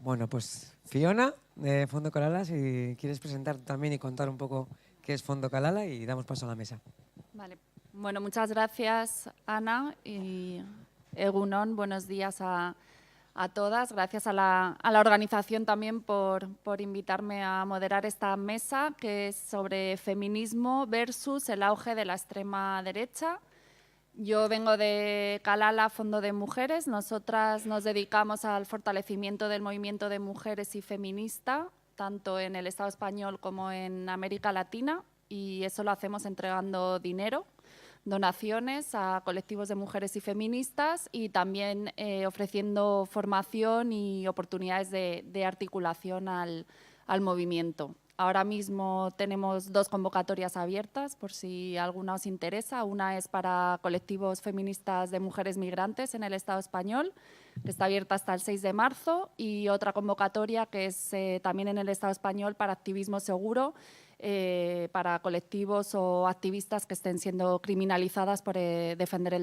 Bueno, pues Fiona, de Fondo Kalala, si quieres presentar también y contar un poco qué es Fondo Kalala y damos paso a la mesa. Vale. Bueno, muchas gracias, Ana, y Egunon, buenos días a todas. Gracias a la organización también por invitarme a moderar esta mesa, que es sobre feminismo versus el auge de la extrema derecha. Yo vengo de Kalala, Fondo de Mujeres. Nosotras nos dedicamos al fortalecimiento del movimiento de mujeres y feminista, tanto en el Estado español como en América Latina, y eso lo hacemos entregando dinero, donaciones a colectivos de mujeres y feministas y también ofreciendo formación y oportunidades de articulación al movimiento. Ahora mismo tenemos 2 convocatorias abiertas, por si alguna os interesa. Una es para colectivos feministas de mujeres migrantes en el Estado español, que está abierta hasta el 6 de marzo, y otra convocatoria que es también en el Estado español para activismo seguro, para colectivos o activistas que estén siendo criminalizadas por defender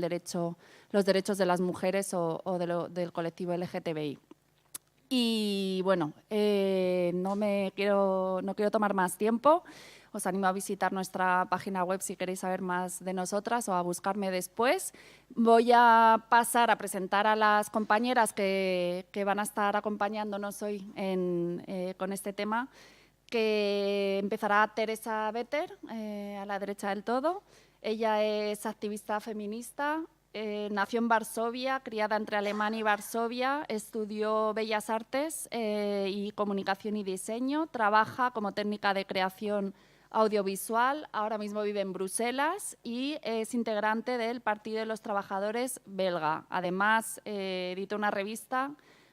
los derechos de las mujeres o del colectivo LGTBI. Y bueno, no quiero tomar más tiempo. Os animo a visitar nuestra página web si queréis saber más de nosotras o a buscarme después. Voy a pasar a presentar a las compañeras que van a estar acompañándonos hoy con este tema, que empezará Teresa Vetter, a la derecha del todo. Ella es activista feminista. Nació en Varsovia, criada entre Alemania y Varsovia, estudió Bellas Artes y Comunicación y Diseño, trabaja como técnica de creación audiovisual, ahora mismo vive en Bruselas y es integrante del Partido de los Trabajadores belga. Además, edita una revista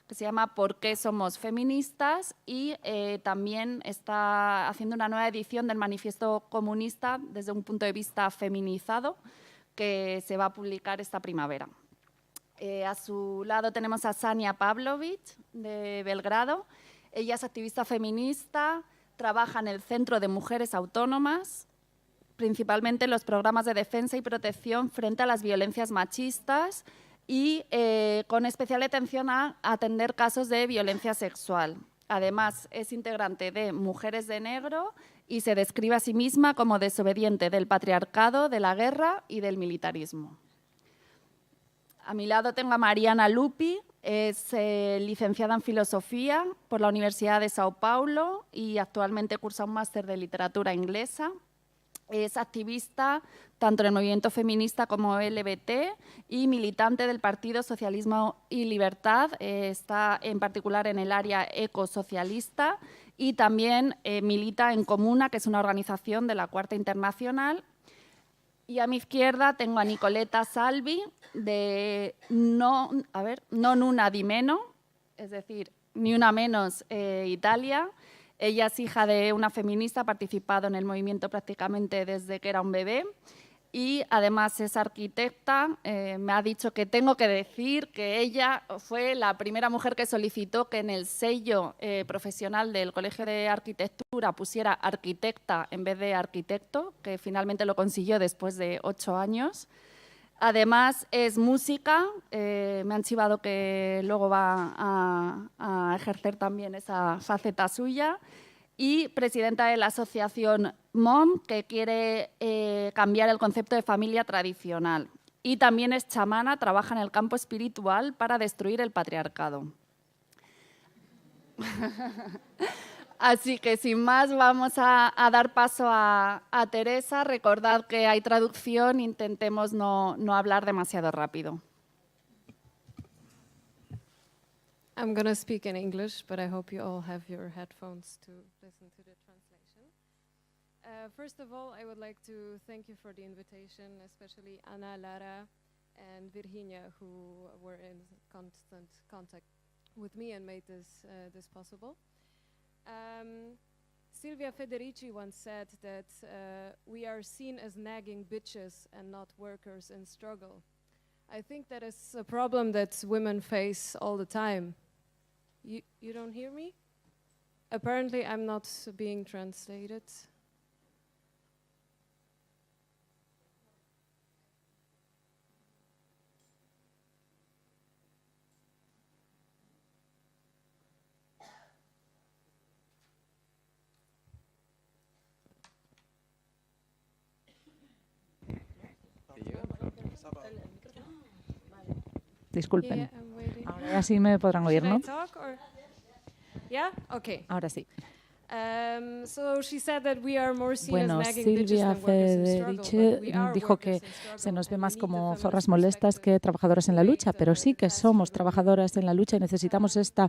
que se llama ¿Por qué somos feministas? Y también está haciendo una nueva edición del Manifiesto Comunista desde un punto de vista feminizado, que se va a publicar esta primavera. A su lado tenemos a Sanja Pavlovic, de Belgrado. Ella es activista feminista, trabaja en el Centro de Mujeres Autónomas, principalmente en los programas de defensa y protección frente a las violencias machistas y con especial atención a atender casos de violencia sexual. Además, es integrante de Mujeres de Negro y se describe a sí misma como desobediente del patriarcado, de la guerra y del militarismo. A mi lado tengo a Mariana Lupi, es licenciada en Filosofía por la Universidad de Sao Paulo y actualmente cursa un máster de Literatura Inglesa. Es activista tanto en el movimiento feminista como LGBT y militante del Partido Socialismo y Libertad. Está en particular en el área ecosocialista y también milita en Comuna, que es una organización de la Cuarta Internacional. Y a mi izquierda tengo a Nicoletta Salvi, de Non Una di Meno, es decir, Ni Una Menos, Italia. Ella es hija de una feminista, ha participado en el movimiento prácticamente desde que era un bebé y además es arquitecta. Me ha dicho que tengo que decir que ella fue la primera mujer que solicitó que en el sello profesional del Colegio de Arquitectura pusiera arquitecta en vez de arquitecto, que finalmente lo consiguió después de 8 años. Además, es música, me han chivado que luego va a ejercer también esa faceta suya, y presidenta de la asociación MOM, que quiere cambiar el concepto de familia tradicional. Y también es chamana, trabaja en el campo espiritual para destruir el patriarcado. Así que, sin más, vamos a dar paso a Teresa. Recordad que hay traducción, intentemos no hablar demasiado rápido. I'm going to speak in English, but I hope you all have your headphones to listen to the translation. First of all, I would like to thank you for the invitation, especially Ana, Lara, and Virginia, who were in constant contact with me and made this possible. Silvia Federici once said that we are seen as nagging bitches and not workers in struggle. I think that is a problem that women face all the time. You don't hear me? Apparently I'm not being translated. Disculpen. Yeah, I'm waiting. Ahora sí me podrán oír, Should I ¿no? talk or? Yeah? Okay. Ahora sí. So she said that we are more seen Bueno, as nagging bitches Silvia than workers in struggle, Federici but we are dijo workers que in struggle, se nos ve and más we need como the feminist zorras molestas que perspective trabajadoras en la to lucha, make pero sí the que past somos human trabajadoras en la lucha y necesitamos esta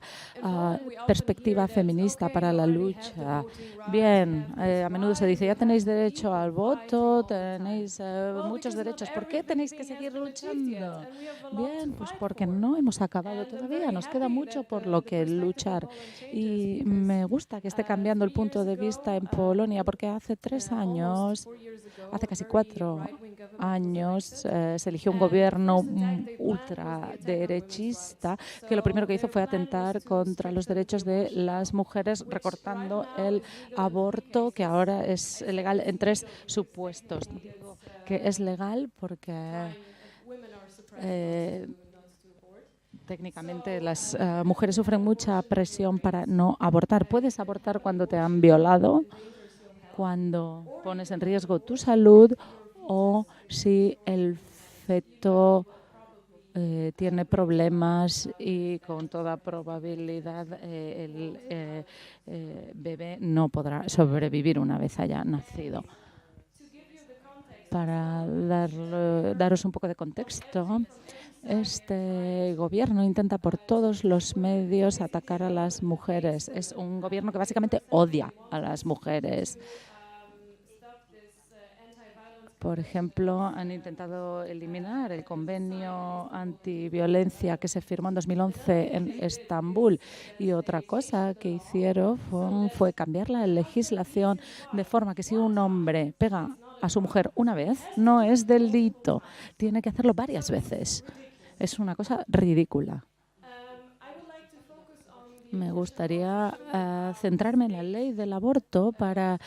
perspectiva feminista para la lucha. Bien, a menudo se dice, ya tenéis derecho al voto, tenéis muchos derechos, ¿por qué tenéis que seguir luchando? Bien, pues porque no hemos acabado todavía, nos queda mucho por lo que luchar. Y me gusta que esté cambiando el punto de vista en Polonia, porque hace 3 años, hace casi 4 años, se eligió un gobierno ultraderechista que lo primero que hizo fue atentar contra los derechos de las mujeres, recortando el aborto, que ahora es legal en 3 supuestos. Digo que es legal porque técnicamente las mujeres sufren mucha presión para no abortar. Puedes abortar cuando te han violado, cuando pones en riesgo tu salud o si el feto tiene problemas y con toda probabilidad el bebé no podrá sobrevivir una vez haya nacido. Para daros un poco de contexto, este gobierno intenta por todos los medios atacar a las mujeres. Es un gobierno que básicamente odia a las mujeres. Por ejemplo, han intentado eliminar el convenio antiviolencia que se firmó en 2011 en Estambul. Y otra cosa que hicieron fue cambiar la legislación de forma que si un hombre pega a su mujer una vez, no es delito. Tiene que hacerlo varias veces. Es una cosa ridícula. Me gustaría centrarme en la ley del aborto para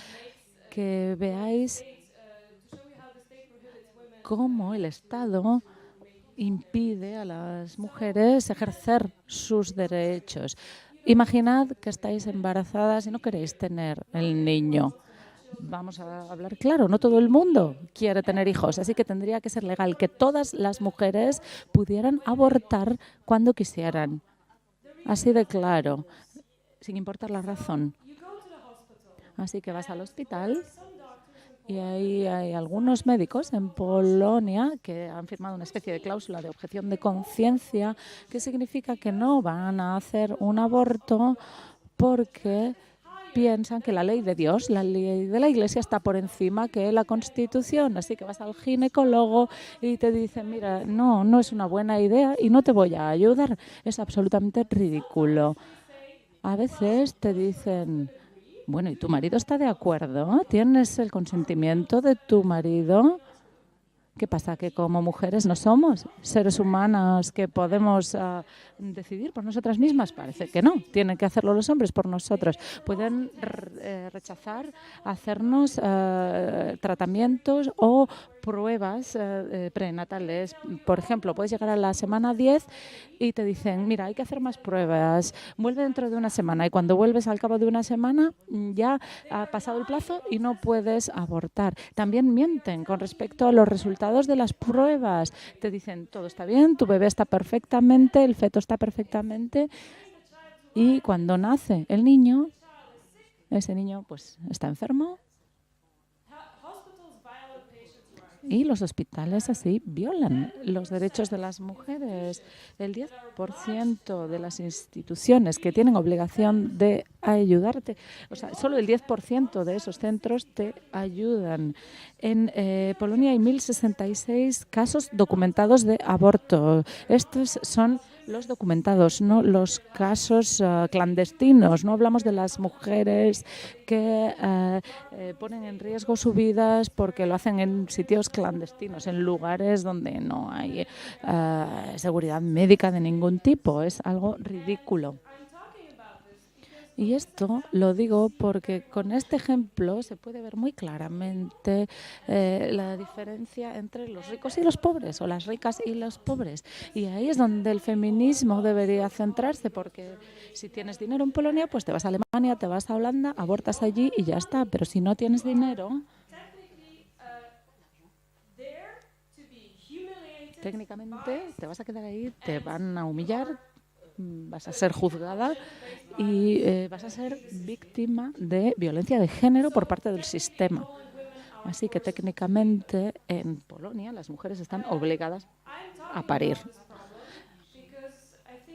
que veáis cómo el Estado impide a las mujeres ejercer sus derechos. Imaginad que estáis embarazadas y no queréis tener el niño. Vamos a hablar claro, no todo el mundo quiere tener hijos, así que tendría que ser legal que todas las mujeres pudieran abortar cuando quisieran. Así de claro, sin importar la razón. Así que vas al hospital y ahí hay algunos médicos en Polonia que han firmado una especie de cláusula de objeción de conciencia, que significa que no van a hacer un aborto porque piensan que la ley de Dios, la ley de la Iglesia está por encima que la Constitución. Así que vas al ginecólogo y te dicen, mira, no es una buena idea y no te voy a ayudar. Es absolutamente ridículo. A veces te dicen, bueno, ¿y tu marido está de acuerdo? ¿Tienes el consentimiento de tu marido? ¿Qué pasa? ¿Que como mujeres no somos seres humanos que podemos decidir por nosotras mismas? Parece que no. Tienen que hacerlo los hombres por nosotros. Pueden rechazar hacernos tratamientos o pruebas prenatales. Por ejemplo, puedes llegar a la semana 10 y te dicen, mira, hay que hacer más pruebas. Vuelve dentro de una semana y cuando vuelves al cabo de una semana ya ha pasado el plazo y no puedes abortar. También mienten con respecto a los resultados de las pruebas. Te dicen, todo está bien, tu bebé está perfectamente, el feto está perfectamente y cuando nace el niño, ese niño pues está enfermo. Y los hospitales así violan los derechos de las mujeres. El 10% de las instituciones que tienen obligación de ayudarte, o sea, solo el 10% de esos centros te ayudan. En Polonia hay 1.066 casos documentados de aborto. Estos son los documentados, no los casos clandestinos. No hablamos de las mujeres que ponen en riesgo sus vidas porque lo hacen en sitios clandestinos, en lugares donde no hay seguridad médica de ningún tipo. Es algo ridículo. Y esto lo digo porque con este ejemplo se puede ver muy claramente la diferencia entre los ricos y los pobres, o las ricas y los pobres. Y ahí es donde el feminismo debería centrarse, porque si tienes dinero en Polonia, pues te vas a Alemania, te vas a Holanda, abortas allí y ya está. Pero si no tienes dinero, técnicamente te vas a quedar ahí, te van a humillar, vas a ser juzgada y vas a ser víctima de violencia de género por parte del sistema. Así que técnicamente en Polonia las mujeres están obligadas a parir.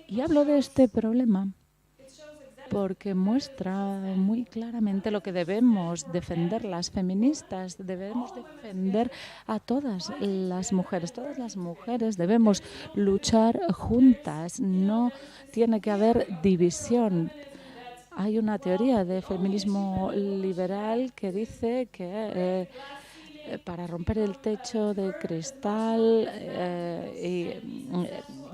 Y hablo de este problema porque muestra muy claramente lo que debemos defender las feministas. Debemos defender a todas las mujeres. Todas las mujeres debemos luchar juntas. No tiene que haber división. Hay una teoría de feminismo liberal que dice que para romper el techo de cristal y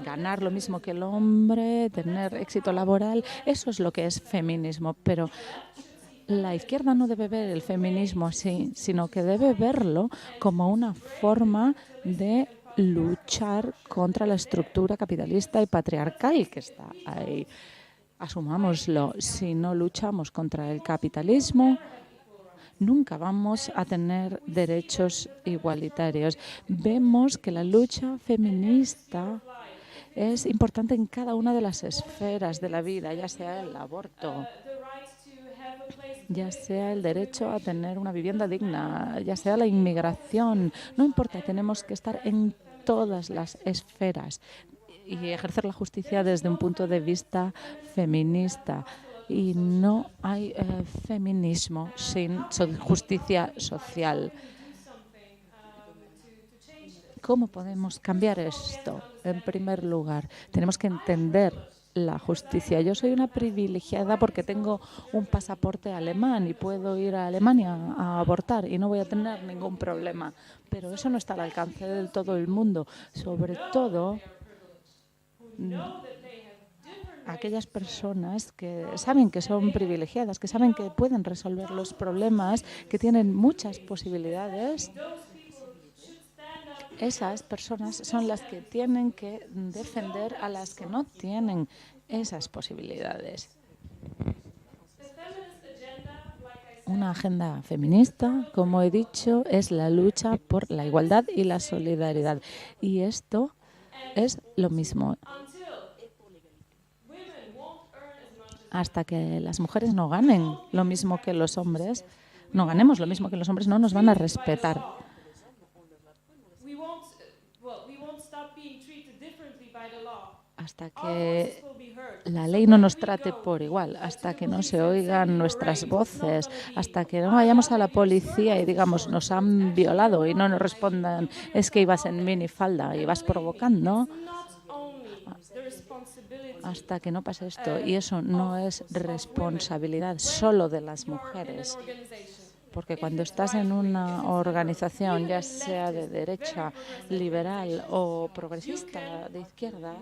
ganar lo mismo que el hombre, tener éxito laboral, eso es lo que es feminismo. Pero la izquierda no debe ver el feminismo así, sino que debe verlo como una forma de luchar contra la estructura capitalista y patriarcal que está ahí. Asumámoslo, si no luchamos contra el capitalismo, nunca vamos a tener derechos igualitarios. Vemos que la lucha feminista es importante en cada una de las esferas de la vida, ya sea el aborto, ya sea el derecho a tener una vivienda digna, ya sea la inmigración. No importa, tenemos que estar en todas las esferas y ejercer la justicia desde un punto de vista feminista. Y no hay feminismo sin justicia social. ¿Cómo podemos cambiar esto? En primer lugar, tenemos que entender la justicia. Yo soy una privilegiada porque tengo un pasaporte alemán y puedo ir a Alemania a abortar y no voy a tener ningún problema. Pero eso no está al alcance de todo el mundo. Sobre todo aquellas personas que saben que son privilegiadas, que saben que pueden resolver los problemas, que tienen muchas posibilidades. Esas personas son las que tienen que defender a las que no tienen esas posibilidades. Una agenda feminista, como he dicho, es la lucha por la igualdad y la solidaridad. Y esto es lo mismo. Hasta que las mujeres no ganen lo mismo que los hombres, no ganemos lo mismo que los hombres, no nos van a respetar. Hasta que la ley no nos trate por igual, hasta que no se oigan nuestras voces, hasta que no vayamos a la policía y digamos nos han violado y no nos respondan es que ibas en minifalda y vas provocando. Hasta que no pase esto, y eso no es responsabilidad solo de las mujeres, porque cuando estás en una organización, ya sea de derecha, liberal o progresista, de izquierda,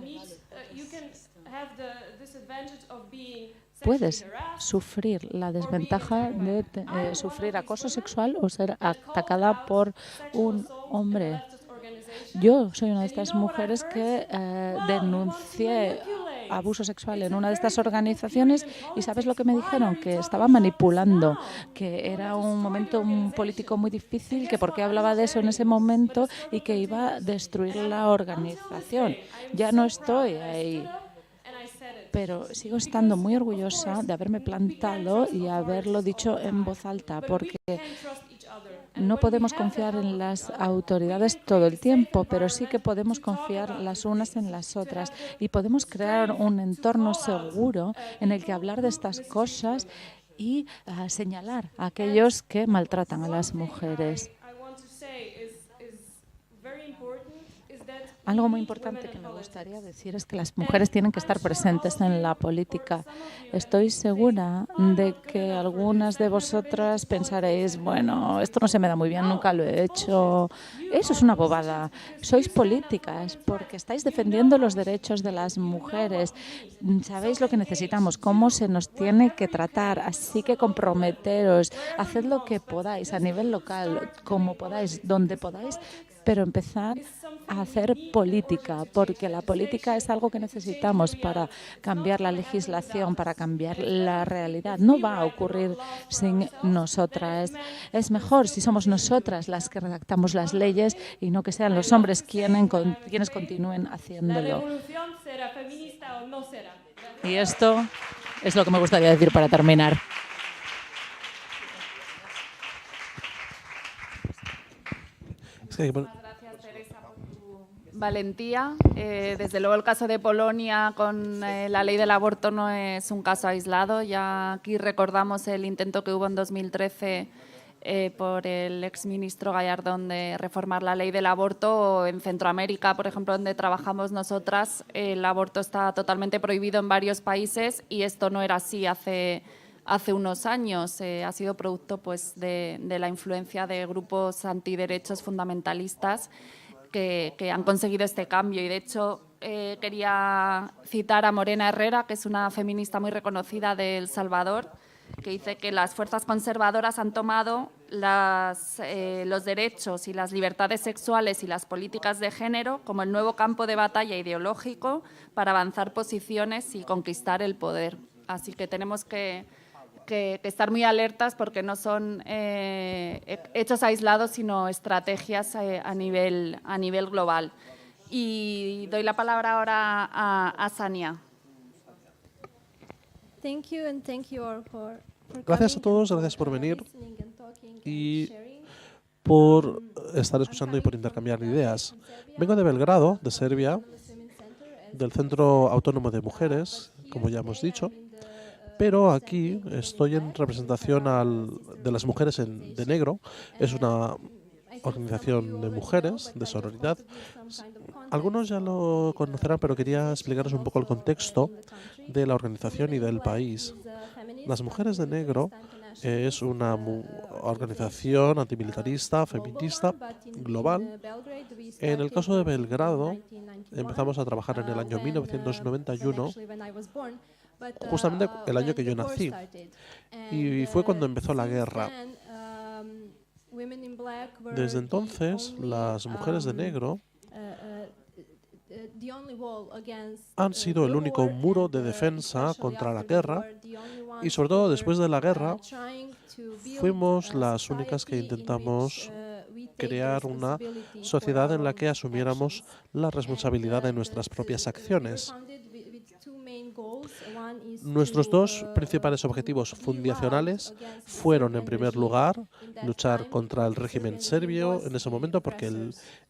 puedes sufrir la desventaja de sufrir acoso sexual o ser atacada por un hombre. Yo soy una de estas mujeres que denuncié abuso sexual en una de estas organizaciones y ¿sabes lo que me dijeron? Que estaba manipulando, que era un momento político muy difícil, que por qué hablaba de eso en ese momento y que iba a destruir la organización. Ya no estoy ahí, pero sigo estando muy orgullosa de haberme plantado y haberlo dicho en voz alta, porque no podemos confiar en las autoridades todo el tiempo, pero sí que podemos confiar las unas en las otras y podemos crear un entorno seguro en el que hablar de estas cosas y señalar a aquellos que maltratan a las mujeres. Algo muy importante que me gustaría decir es que las mujeres tienen que estar presentes en la política. Estoy segura de que algunas de vosotras pensaréis, bueno, esto no se me da muy bien, nunca lo he hecho. Eso es una bobada. Sois políticas porque estáis defendiendo los derechos de las mujeres. Sabéis lo que necesitamos, cómo se nos tiene que tratar. Así que comprometeros, haced lo que podáis a nivel local, como podáis, donde podáis, pero empezar a hacer política, porque la política es algo que necesitamos para cambiar la legislación, para cambiar la realidad. No va a ocurrir sin nosotras. Es mejor si somos nosotras las que redactamos las leyes y no que sean los hombres quienes continúen haciéndolo. La revolución será feminista o no será. Y esto es lo que me gustaría decir para terminar. Gracias, Teresa, por tu valentía. Desde luego el caso de Polonia con la ley del aborto no es un caso aislado. Ya aquí recordamos el intento que hubo en 2013 por el exministro Gallardón de reformar la ley del aborto. En Centroamérica, por ejemplo, donde trabajamos nosotras, el aborto está totalmente prohibido en varios países y esto no era así hace unos años. Ha sido producto pues, de la influencia de grupos antiderechos fundamentalistas que han conseguido este cambio. Y de hecho quería citar a Morena Herrera, que es una feminista muy reconocida de El Salvador, que dice que las fuerzas conservadoras han tomado los derechos y las libertades sexuales y las políticas de género como el nuevo campo de batalla ideológico para avanzar posiciones y conquistar el poder. Así que tenemos que estar muy alertas porque no son hechos aislados, sino estrategias a nivel global. Y doy la palabra ahora a Sania. Gracias a todos, gracias por venir y por estar escuchando y por intercambiar ideas. Vengo de Belgrado, de Serbia, del Centro Autónomo de Mujeres, como ya hemos dicho, pero aquí estoy en representación de las mujeres de negro. Es una organización de mujeres, de sororidad. Algunos ya lo conocerán, pero quería explicaros un poco el contexto de la organización y del país. Las Mujeres de Negro es una organización antimilitarista, feminista, global. En el caso de Belgrado, empezamos a trabajar en el año 1991, justamente el año que yo nací, y fue cuando empezó la guerra. Desde entonces, las mujeres de negro han sido el único muro de defensa contra la guerra y, sobre todo después de la guerra, fuimos las únicas que intentamos crear una sociedad en la que asumiéramos la responsabilidad de nuestras propias acciones. Nuestros dos principales objetivos fundacionales fueron, en primer lugar, luchar contra el régimen serbio en ese momento, porque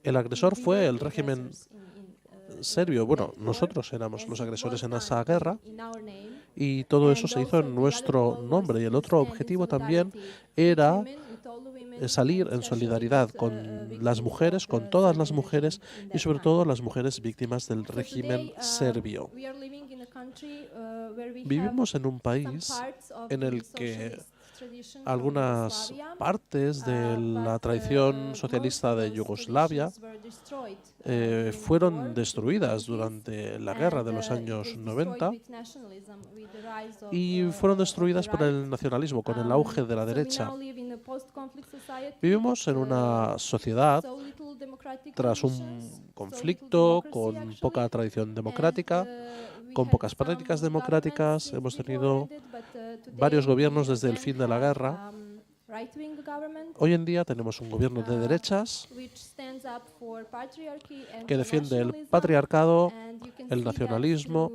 el agresor fue el régimen serbio. Bueno, nosotros éramos los agresores en esa guerra y todo eso se hizo en nuestro nombre. Y el otro objetivo también era salir en solidaridad con las mujeres, con todas las mujeres y sobre todo las mujeres víctimas del régimen serbio. Vivimos en un país en el que algunas partes de la tradición socialista de Yugoslavia fueron destruidas durante la guerra de los años 90 y fueron destruidas por el nacionalismo, con el auge de la derecha. Vivimos en una sociedad tras un conflicto con poca tradición democrática, con pocas prácticas democráticas. Hemos tenido varios gobiernos desde el fin de la guerra. Hoy en día tenemos un gobierno de derechas que defiende el patriarcado, el nacionalismo.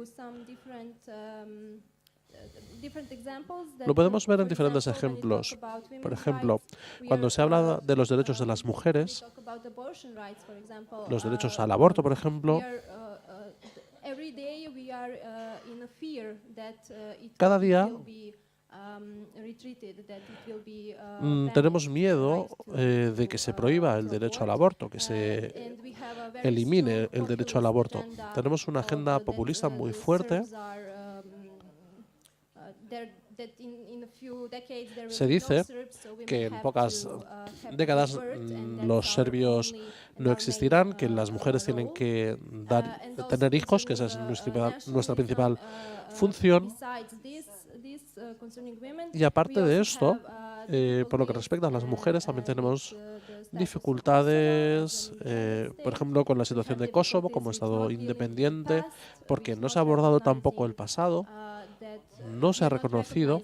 Lo podemos ver en diferentes ejemplos. Por ejemplo, cuando se habla de los derechos de las mujeres, los derechos al aborto, por ejemplo, cada día tenemos miedo de que se prohíba el derecho al aborto, que se elimine el derecho al aborto. Tenemos una agenda populista muy fuerte. Se dice que en pocas décadas los serbios no existirán, que las mujeres tienen que tener hijos, que esa es nuestra principal función. Y aparte de esto, por lo que respecta a las mujeres, también tenemos dificultades, por ejemplo, con la situación de Kosovo como Estado independiente, porque no se ha abordado tampoco el pasado, no se ha reconocido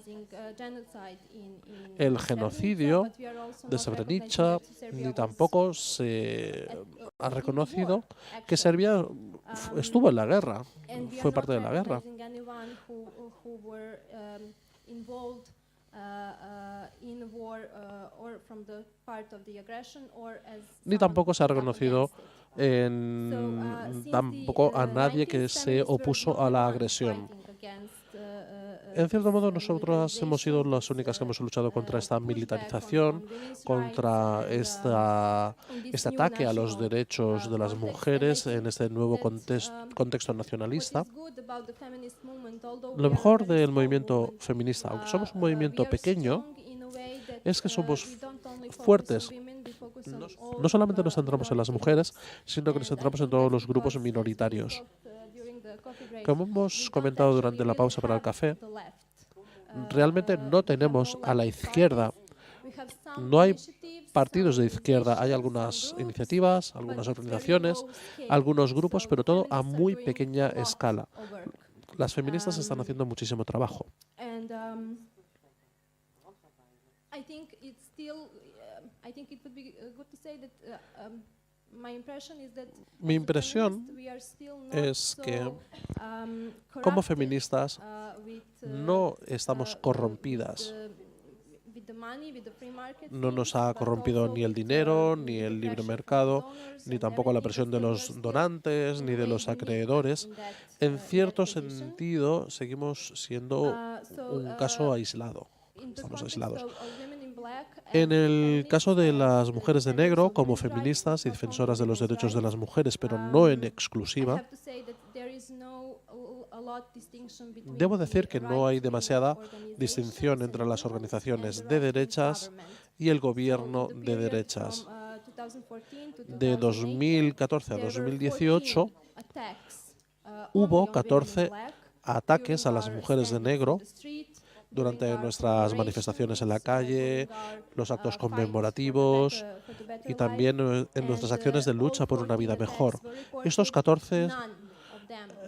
el genocidio de Srebrenica, ni tampoco se ha reconocido que Serbia estuvo en la guerra, fue parte de la guerra. Ni tampoco se ha reconocido tampoco a nadie que se opuso a la agresión. En cierto modo, nosotros hemos sido las únicas que hemos luchado contra esta militarización, contra este ataque a los derechos de las mujeres en este nuevo contexto nacionalista. Lo mejor del movimiento feminista, aunque somos un movimiento pequeño, es que somos fuertes. No solamente nos centramos en las mujeres, sino que nos centramos en todos los grupos minoritarios. Como hemos comentado durante la pausa para el café, realmente no tenemos a la izquierda, no hay partidos de izquierda, hay algunas iniciativas, algunas organizaciones, algunos grupos, pero todo a muy pequeña escala. Las feministas están haciendo muchísimo trabajo. Mi impresión es que como feministas no estamos corrompidas. No nos ha corrompido ni el dinero, ni el libre mercado, ni tampoco la presión de los donantes, ni de los acreedores. En cierto sentido, seguimos siendo un caso aislado. Estamos aislados. En el caso de las mujeres de negro, como feministas y defensoras de los derechos de las mujeres, pero no en exclusiva, debo decir que no hay demasiada distinción entre las organizaciones de derechas y el gobierno de derechas. De 2014 a 2018 hubo 14 ataques a las mujeres de negro durante nuestras manifestaciones en la calle, los actos conmemorativos y también en nuestras acciones de lucha por una vida mejor. Estos 14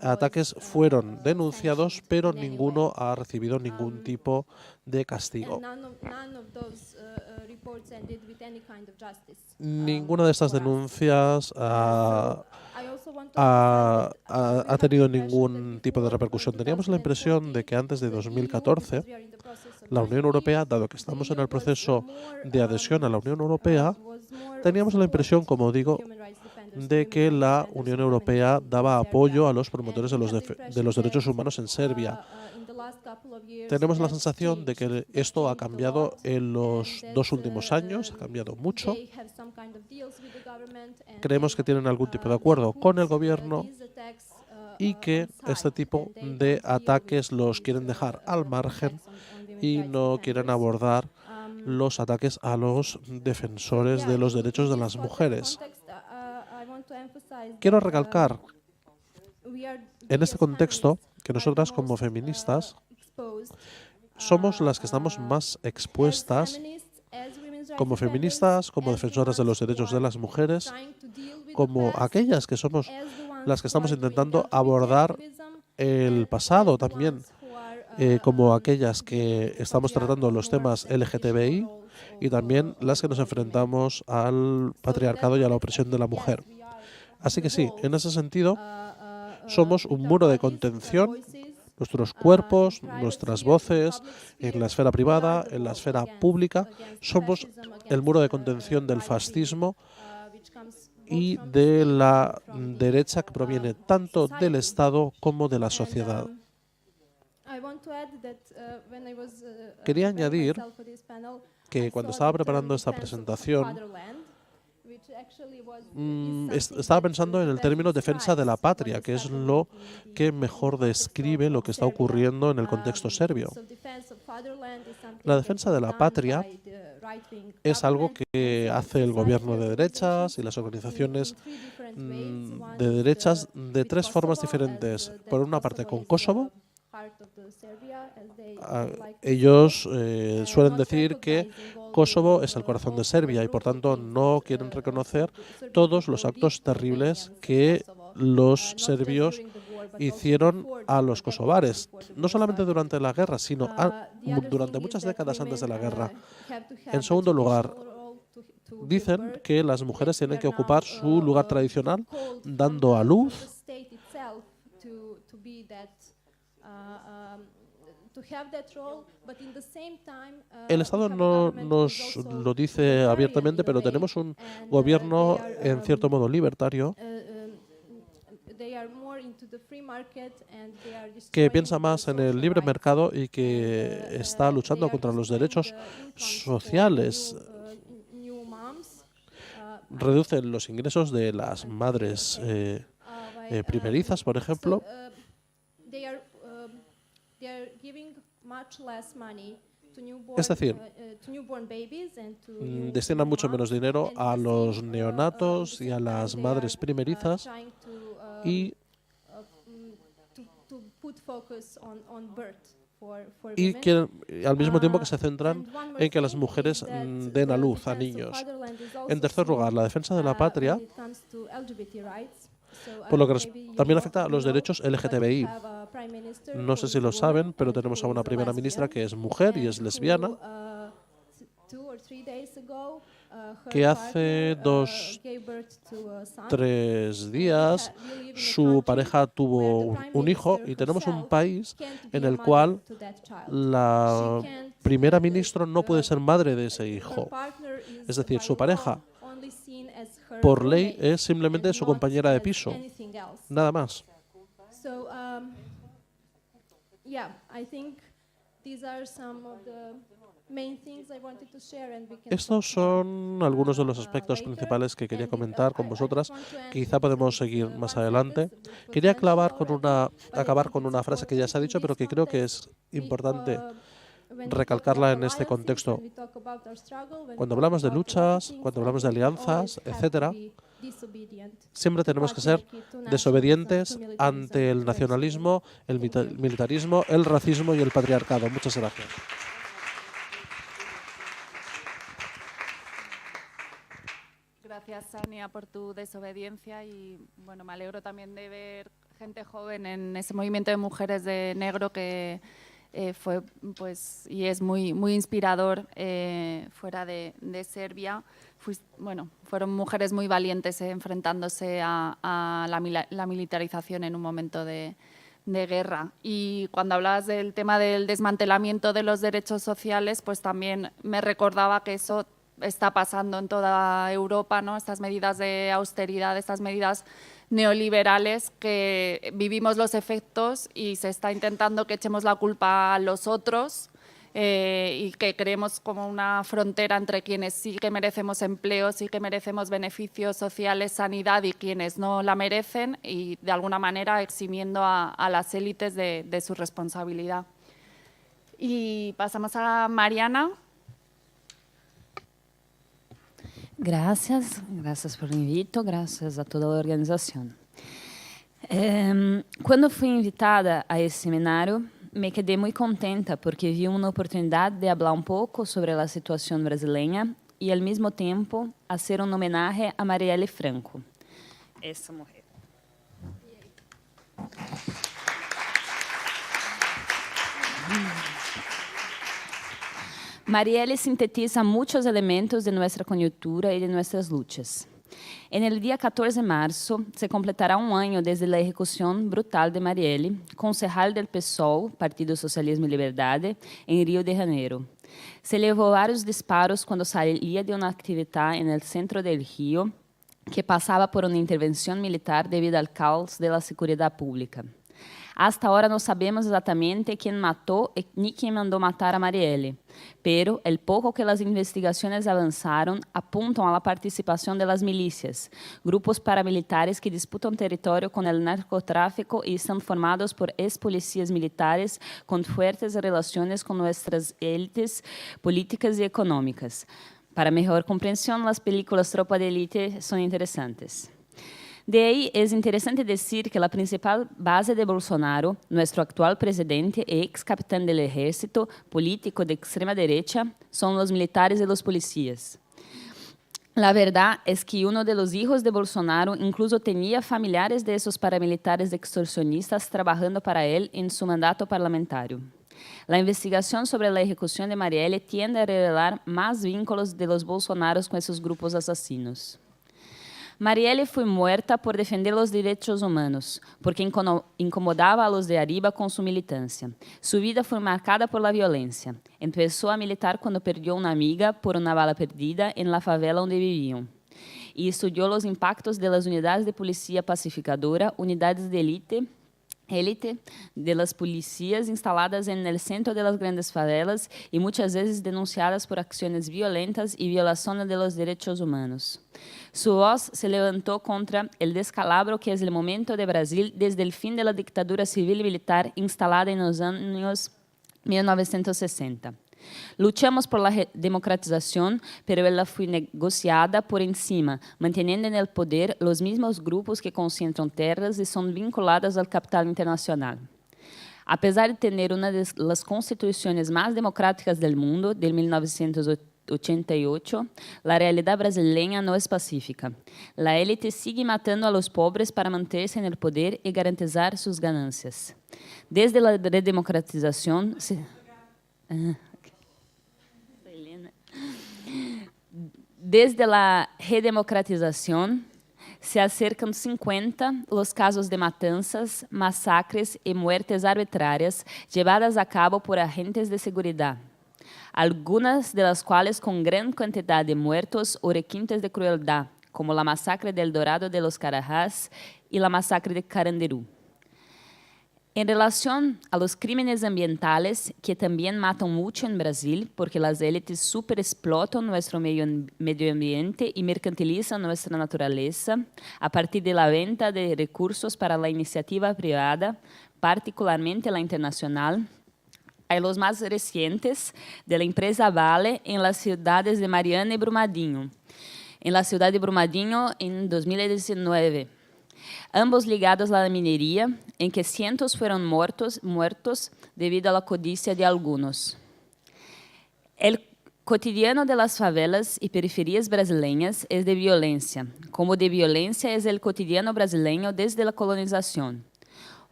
ataques fueron denunciados, pero ninguno ha recibido ningún tipo de castigo. Ninguna de estas denuncias ha tenido ningún tipo de repercusión. Teníamos la impresión de que antes de 2014, la Unión Europea, dado que estamos en el proceso de adhesión a la Unión Europea, teníamos la impresión, como digo, de que la Unión Europea daba apoyo a los promotores de los derechos humanos en Serbia. Tenemos la sensación de que esto ha cambiado en los 2 últimos años, ha cambiado mucho. Creemos que tienen algún tipo de acuerdo con el gobierno y que este tipo de ataques los quieren dejar al margen y no quieren abordar los ataques a los defensores de los derechos de las mujeres. Quiero recalcar en este contexto que nosotras como feministas somos las que estamos más expuestas como feministas, como defensoras de los derechos de las mujeres, como aquellas que somos las que estamos intentando abordar el pasado también, como aquellas que estamos tratando los temas LGTBI y también las que nos enfrentamos al patriarcado y a la opresión de la mujer. Así que sí, en ese sentido, somos un muro de contención, nuestros cuerpos, nuestras voces, en la esfera privada, en la esfera pública, somos el muro de contención del fascismo y de la derecha que proviene tanto del Estado como de la sociedad. Quería añadir que cuando estaba preparando esta presentación, estaba pensando en el término defensa de la patria, que es lo que mejor describe lo que está ocurriendo en el contexto serbio. La defensa de la patria es algo que hace el gobierno de derechas y las organizaciones de derechas de 3 formas diferentes. Por una parte, con Kosovo. Ellos suelen decir que Kosovo es el corazón de Serbia y por tanto no quieren reconocer todos los actos terribles que los serbios hicieron a los kosovares, no solamente durante la guerra, sino durante muchas décadas antes de la guerra. En segundo lugar, dicen que las mujeres tienen que ocupar su lugar tradicional dando a luz. El Estado no nos lo dice abiertamente, pero tenemos un gobierno en cierto modo libertario que piensa más en el libre mercado y que está luchando contra los derechos sociales. Reducen los ingresos de las madres primerizas, por ejemplo. Es decir, destinan mucho menos dinero a los neonatos y a las madres primerizas y quieren, al mismo tiempo que se centran en que las mujeres den a luz a niños. En tercer lugar, la defensa de la patria, por lo que también afecta a los derechos LGTBI. No sé si lo saben, pero tenemos a una primera ministra que es mujer y es lesbiana, que hace 3 días su pareja tuvo un hijo y tenemos un país en el cual la primera ministra no puede ser madre de ese hijo. Es decir, su pareja por ley es simplemente su compañera de piso, nada más. Estos son algunos de los aspectos principales que quería comentar con vosotras. Quizá podemos seguir más adelante. Quería acabar con una frase que ya se ha dicho, pero que creo que es importante recalcarla en este contexto. Cuando hablamos de luchas, cuando hablamos de alianzas, etcétera, siempre tenemos que ser desobedientes ante el nacionalismo, el militarismo, el racismo y el patriarcado. Muchas gracias. Gracias, Ania, por tu desobediencia y bueno, me alegro también de ver gente joven en ese movimiento de mujeres de negro que fue pues y es muy inspirador fuera de Serbia. Fueron mujeres muy valientes enfrentándose a la militarización en un momento de guerra. Y cuando hablabas del tema del desmantelamiento de los derechos sociales, pues también me recordaba que eso está pasando en toda Europa, ¿no? Estas medidas de austeridad, estas medidas neoliberales que vivimos los efectos y se está intentando que echemos la culpa a los otros y que creemos como una frontera entre quienes sí que merecemos empleo, sí que merecemos beneficios sociales, sanidad y quienes no la merecen y de alguna manera eximiendo a las élites de su responsabilidad. Y pasamos a Mariana. Gracias por el invito, gracias a toda la organización. Cuando fui invitada a ese seminario, me quedé muy contenta porque vi una oportunidad de hablar un poco sobre la situación brasileña y al mismo tiempo hacer un homenaje a Marielle Franco, esa mujer. Marielle sintetiza muchos elementos de nuestra coyuntura y de nuestras luchas. En el día 14 de marzo se completará un año desde la ejecución brutal de Marielle, concejal del PSOL, Partido Socialismo y Liberdad, en Río de Janeiro. Se llevó varios disparos cuando salía de una actividad en el centro del Río, que pasaba por una intervención militar debido al caos de la seguridad pública. Hasta ahora no sabemos exactamente quién mató ni quién mandó matar a Marielle, pero el poco que las investigaciones avanzaron apuntan a la participación de las milicias, grupos paramilitares que disputan territorio con el narcotráfico y están formados por ex-policías militares con fuertes relaciones con nuestras élites políticas y económicas. Para mejor comprensión, las películas Tropa de Élite son interesantes. De ahí es interesante decir que la principal base de Bolsonaro, nuestro actual presidente e ex capitán del ejército, político de extrema derecha, son los militares y los policías. La verdad es que uno de los hijos de Bolsonaro incluso tenía familiares de esos paramilitares extorsionistas trabajando para él en su mandato parlamentario. La investigación sobre la ejecución de Marielle tiende a revelar más vínculos de los Bolsonaros con esos grupos asesinos. Marielle fue muerta por defender los derechos humanos, porque incomodaba a los de arriba con su militancia. Su vida fue marcada por la violencia. Empezó a militar cuando perdió una amiga por una bala perdida en la favela donde vivían. Y estudió los impactos de las unidades de policía pacificadora, unidades de élite de las policías instaladas en el centro de las grandes favelas y muchas veces denunciadas por acciones violentas y violaciones de los derechos humanos. Su voz se levantó contra el descalabro que es el momento de Brasil desde el fin de la dictadura civil y militar instalada en los años 1960. Luchamos por la democratización, pero ella fue negociada por encima, manteniendo en el poder los mismos grupos que concentran tierras y son vinculados al capital internacional. A pesar de tener una de las constituciones más democráticas del mundo, de 1988, la realidad brasileña no es pacífica. La élite sigue matando a los pobres para mantenerse en el poder y garantizar sus ganancias. Desde la redemocratización... Desde la redemocratización, se acercan 50 los casos de matanzas, masacres y muertes arbitrarias llevadas a cabo por agentes de seguridad, algunas de las cuales con gran cantidad de muertos o requintes de crueldad, como la masacre del Dorado de los Carajás y la masacre de Carandiru. En relación a los crímenes ambientales, que también matan mucho en Brasil, porque las élites superexplotan nuestro medio ambiente y mercantilizan nuestra naturaleza a partir de la venta de recursos para la iniciativa privada, particularmente la internacional. Hay los más recientes de la empresa Vale en las ciudades de Mariana y Brumadinho. En la ciudad de Brumadinho, en 2019, ambos ligados a la minería, en que cientos fueron muertos debido a la codicia de algunos. El cotidiano de las favelas y periferias brasileñas es de violencia, como de violencia es el cotidiano brasileño desde la colonización.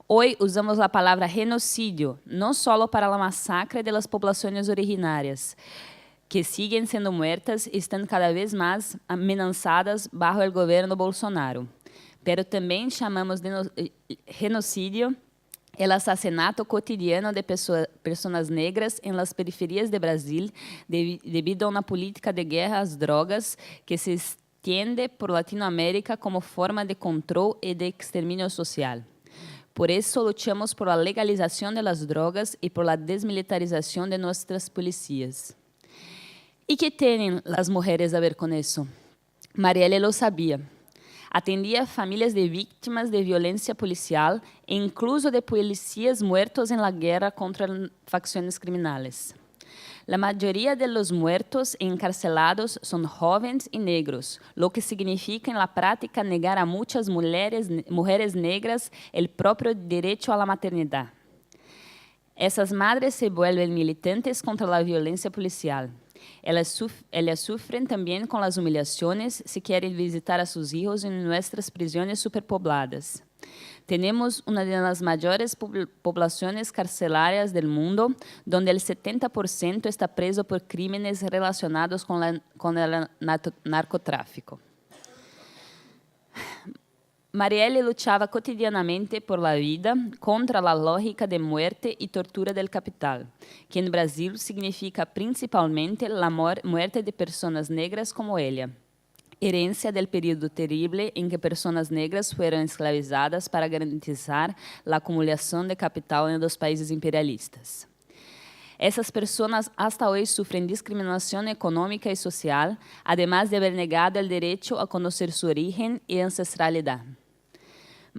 Hoy usamos la palabra genocidio, no solo para la masacre de las poblaciones originarias, que siguen siendo muertas y están cada vez más amenazadas bajo el gobierno Bolsonaro. Pero também chamamos de genocídio el assassinato cotidiano de pessoas negras em las periferias de Brasil devido a uma política de guerra às drogas que se extiende por Latinoamérica como forma de controle e de extermínio social. Por isso, luchamos por la legalização das drogas e por la desmilitarização de nossas polícias. ¿Y qué tienen las mujeres a ver con eso? Marielle lo sabía. Atendía a familias de víctimas de violencia policial e incluso de policías muertos en la guerra contra facciones criminales. La mayoría de los muertos e encarcelados son jóvenes y negros, lo que significa en la práctica negar a muchas mujeres negras el propio derecho a la maternidad. Esas madres se vuelven militantes contra la violencia policial. Ellas sufren también con las humillaciones si quieren visitar a sus hijos en nuestras prisiones superpobladas. Tenemos una de las mayores poblaciones carcelarias del mundo, donde el 70% está preso por crímenes relacionados con el narcotráfico. Marielle luchaba cotidianamente por la vida contra la lógica de muerte y tortura del capital, que en Brasil significa principalmente la muerte de personas negras como ella, herencia del período terrible en que personas negras fueron esclavizadas para garantizar la acumulación de capital en los países imperialistas. Essas pessoas hasta hoje sofrem discriminação econômica e social, además de haber negado o direito a conhecer sua origem e ancestralidade.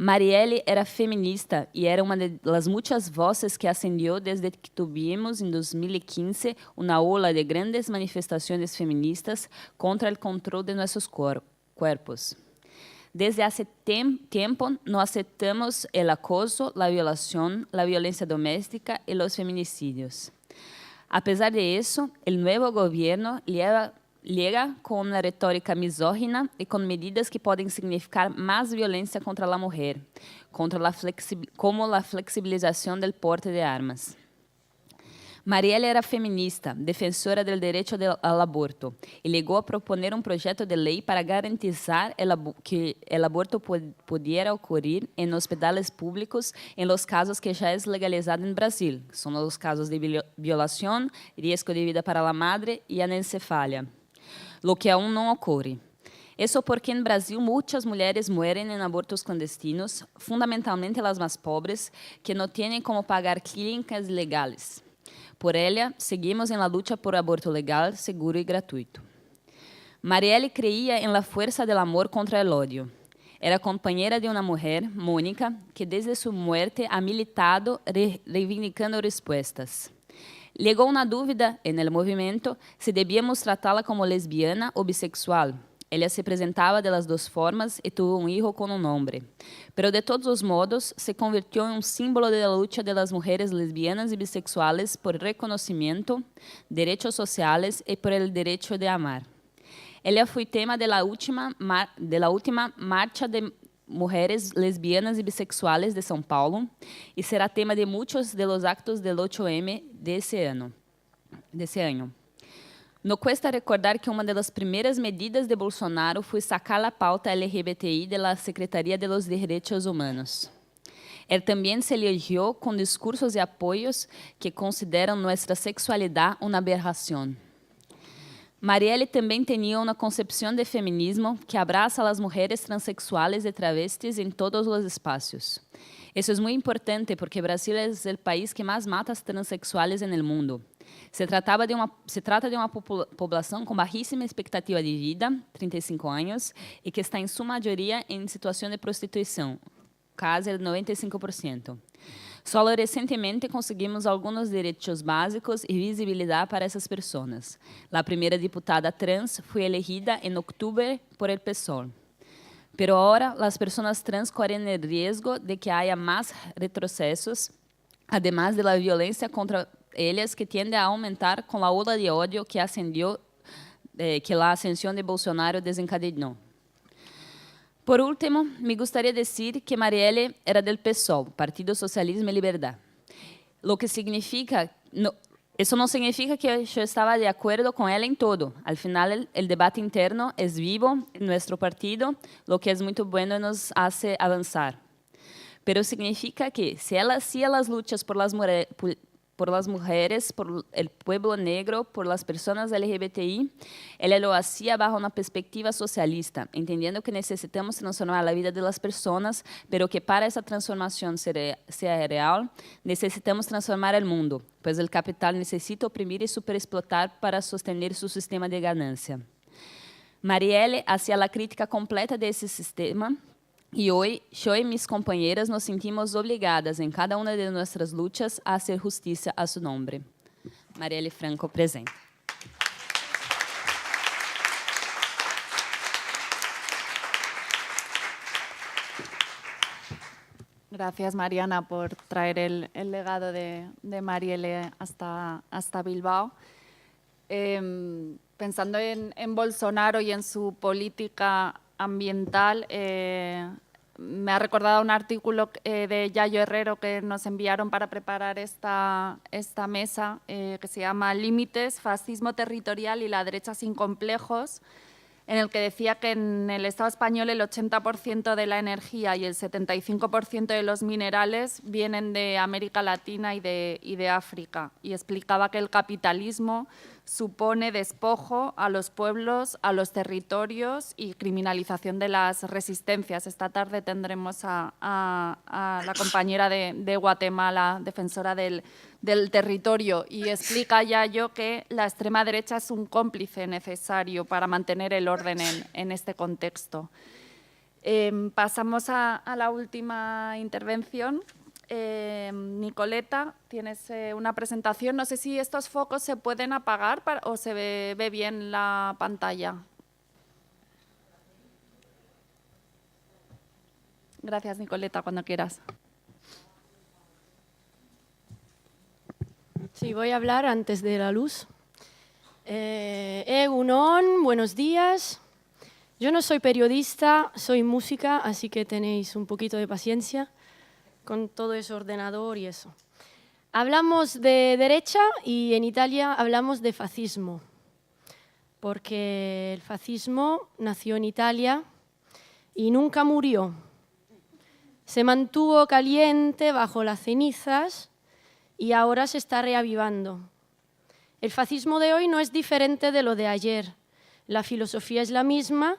Marielle era feminista e era uma das muitas vozes que ascendió desde que tuvimos em 2015 uma ola de grandes manifestações feministas contra o controle de nossos corpos. Desde hace tiempo no aceptamos el acoso, la violación, la violencia doméstica y los feminicidios. A pesar de eso, el nuevo gobierno llega con una retórica misógina y con medidas que pueden significar más violencia contra la mujer, como la flexibilización del porte de armas. Marielle era feminista, defensora del derecho al aborto, y llegó a proponer un proyecto de ley para garantizar que el aborto pudiera ocurrir en hospitales públicos en los casos que ya es legalizado en Brasil. Son los casos de violación, riesgo de vida para la madre y anencefalia, lo que aún no ocurre. Eso porque en Brasil muchas mujeres mueren en abortos clandestinos, fundamentalmente las más pobres, que no tienen cómo pagar clínicas legales. Por ella, seguimos en la lucha por aborto legal, seguro y gratuito. Marielle creía en la fuerza del amor contra el odio. Era compañera de una mujer, Mónica, que desde su muerte ha militado reivindicando respuestas. Llegó una duda en el movimiento si debíamos tratarla como lesbiana o bisexual. Ella se presentaba de las dos formas y tuvo un hijo con un hombre. Pero de todos los modos, se convirtió en un símbolo de la lucha de las mujeres lesbianas y bisexuales por reconocimiento, derechos sociales y por el derecho de amar. Ella fue tema de la última marcha de mujeres lesbianas y bisexuales de São Paulo y será tema de muchos de los actos del 8M de ese año. No cuesta recordar que uma das primeiras medidas de Bolsonaro foi sacar a pauta LGBTI da Secretaria de los Derechos Humanos. Ele também se elogiou com discursos e apoios que consideram nossa sexualidade uma aberração. Marielle também tinha uma concepção de feminismo que abraça as mulheres transexuais e travestis em todos os espaços. Isso é muito importante porque Brasil é o país que mais mata as transexuais no mundo. Se trata de uma população com baixíssima expectativa de vida, 35 anos, e que está em sua maioria em situação de prostituição, quase 95%. Só recentemente conseguimos alguns direitos básicos e visibilidade para essas pessoas. A primeira diputada trans foi elegida em outubro por el PSOL. Pero agora, as pessoas trans correm o risco de que haja mais retrocessos, además de la violência contra elas que tiende a aumentar com a ola de ódio que a ascensão de Bolsonaro desencadenou. Por último, me gostaria de dizer que Marielle era del PSOL, Partido Socialismo e Liberdade. Isso não significa que eu estava de acordo com ela em todo. Al final, o debate interno é vivo em nosso partido, lo que é muito bueno e nos hace avançar. Pero significa que, se ela hacía las luchas por las mujeres, por el pueblo negro, por las personas LGBTI, ela lo hacía bajo una perspectiva socialista, entendiendo que necesitamos transformar la vida de las personas, pero que para esa transformación sea real, necesitamos transformar el mundo, pues el capital necesita oprimir y superexplotar para sostener su sistema de ganancia. Marielle hacía la crítica completa de ese sistema. E hoje, eu e minhas companheiras nos sentimos obrigadas em cada uma de nossas lutas a fazer justiça a seu nome. Marielle Franco, presente. Gracias, Mariana, por traer el legado de Marielle hasta Bilbao. Pensando en Bolsonaro y en su política ambiental, me ha recordado un artículo de Yayo Herrero que nos enviaron para preparar esta mesa, que se llama Límites, Fascismo Territorial y la Derecha sin Complejos, en el que decía que en el Estado español el 80% de la energía y el 75% de los minerales vienen de América Latina y de África, y explicaba que el capitalismo supone despojo a los pueblos, a los territorios y criminalización de las resistencias. Esta tarde tendremos a la compañera de Guatemala, defensora del territorio, y explica Yayo que la extrema derecha es un cómplice necesario para mantener el orden en este contexto. Pasamos a la última intervención. Nicoleta, tienes una presentación. No sé si estos focos se pueden apagar o se ve bien la pantalla. Gracias, Nicoleta, cuando quieras. Sí, voy a hablar antes de la luz. Egunon, buenos días. Yo no soy periodista, soy música, así que tenéis un poquito de paciencia con todo ese ordenador y eso. Hablamos de derecha y en Italia hablamos de fascismo, porque el fascismo nació en Italia y nunca murió. Se mantuvo caliente bajo las cenizas y ahora se está reavivando. El fascismo de hoy no es diferente de lo de ayer. La filosofía es la misma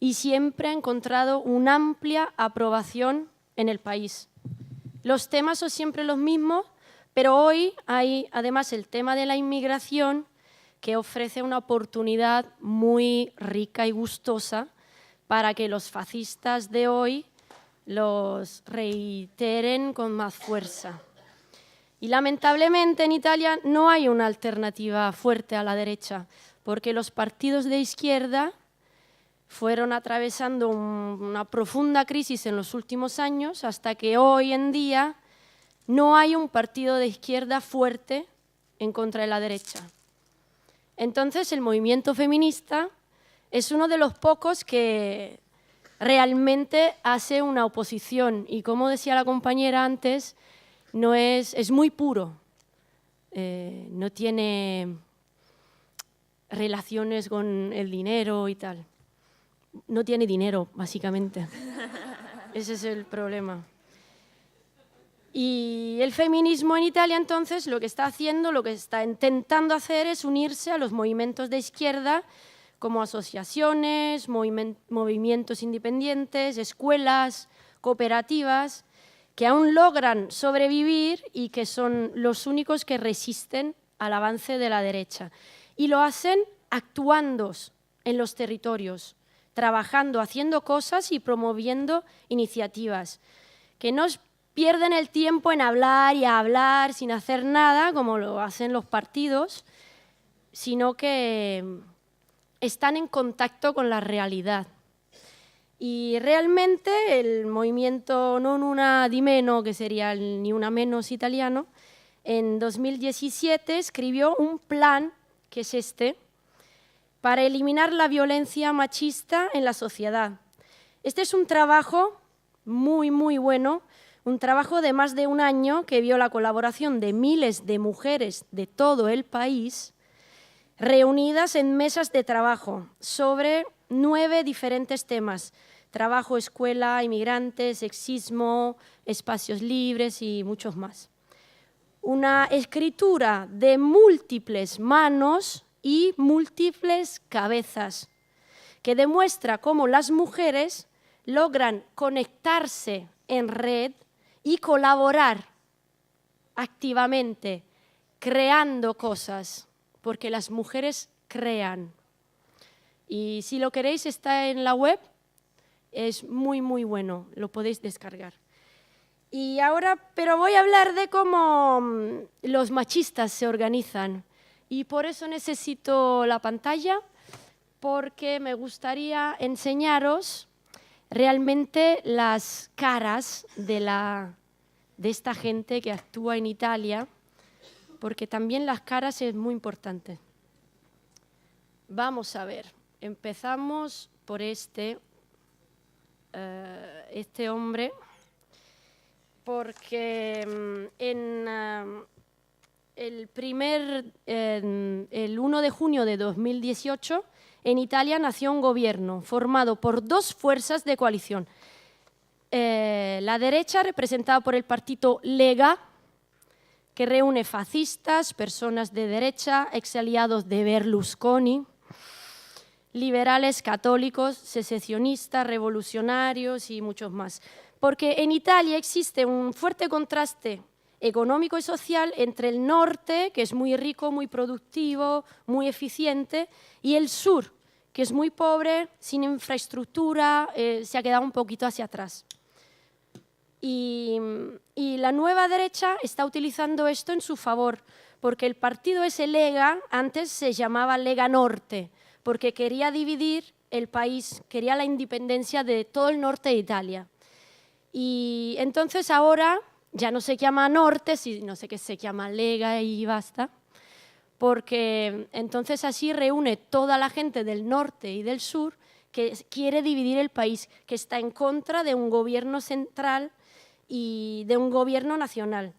y siempre ha encontrado una amplia aprobación en el país. Los temas son siempre los mismos, pero hoy hay además el tema de la inmigración que ofrece una oportunidad muy rica y gustosa para que los fascistas de hoy los reiteren con más fuerza. Y lamentablemente en Italia no hay una alternativa fuerte a la derecha, porque los partidos de izquierda fueron atravesando una profunda crisis en los últimos años hasta que hoy en día no hay un partido de izquierda fuerte en contra de la derecha. Entonces el movimiento feminista es uno de los pocos que realmente hace una oposición y, como decía la compañera antes, es muy puro, no tiene relaciones con el dinero y tal. No tiene dinero, básicamente. Ese es el problema. Y el feminismo en Italia, entonces, lo que está haciendo, lo que está intentando hacer es unirse a los movimientos de izquierda, como asociaciones, movimientos independientes, escuelas, cooperativas, que aún logran sobrevivir y que son los únicos que resisten al avance de la derecha. Y lo hacen actuando en los territorios, trabajando, haciendo cosas y promoviendo iniciativas. Que no pierden el tiempo en hablar y hablar sin hacer nada, como lo hacen los partidos, sino que están en contacto con la realidad. Y realmente el movimiento Non Una Di Meno, que sería el Ni Una Menos italiano, en 2017 escribió un plan, que es este, para eliminar la violencia machista en la sociedad. Este es un trabajo muy, muy bueno, un trabajo de más de un año que vio la colaboración de miles de mujeres de todo el país reunidas en mesas de trabajo sobre 9 diferentes temas: trabajo, escuela, inmigrantes, sexismo, espacios libres y muchos más. Una escritura de múltiples manos y múltiples cabezas que demuestra cómo las mujeres logran conectarse en red y colaborar activamente, creando cosas, porque las mujeres crean. Y si lo queréis, está en la web, es muy, muy bueno, lo podéis descargar. Y ahora, pero voy a hablar de cómo los machistas se organizan. Y por eso necesito la pantalla, porque me gustaría enseñaros realmente las caras de esta gente que actúa en Italia, porque también las caras es muy importante. Vamos a ver, empezamos por este hombre, porque el 1 de junio de 2018 en Italia nació un gobierno formado por 2 fuerzas de coalición. La derecha, representada por el partido Lega, que reúne fascistas, personas de derecha, exaliados de Berlusconi, liberales, católicos, secesionistas, revolucionarios y muchos más. Porque en Italia existe un fuerte contraste económico y social entre el norte, que es muy rico, muy productivo, muy eficiente, y el sur, que es muy pobre, sin infraestructura, se ha quedado un poquito hacia atrás. Y la nueva derecha está utilizando esto en su favor, porque el partido ese Lega antes se llamaba Lega Norte, porque quería dividir el país, quería la independencia de todo el norte de Italia. Y entonces ahora ya no se llama Norte, sino que se llama Lega y basta, porque entonces así reúne toda la gente del norte y del sur que quiere dividir el país, que está en contra de un gobierno central y de un gobierno nacional.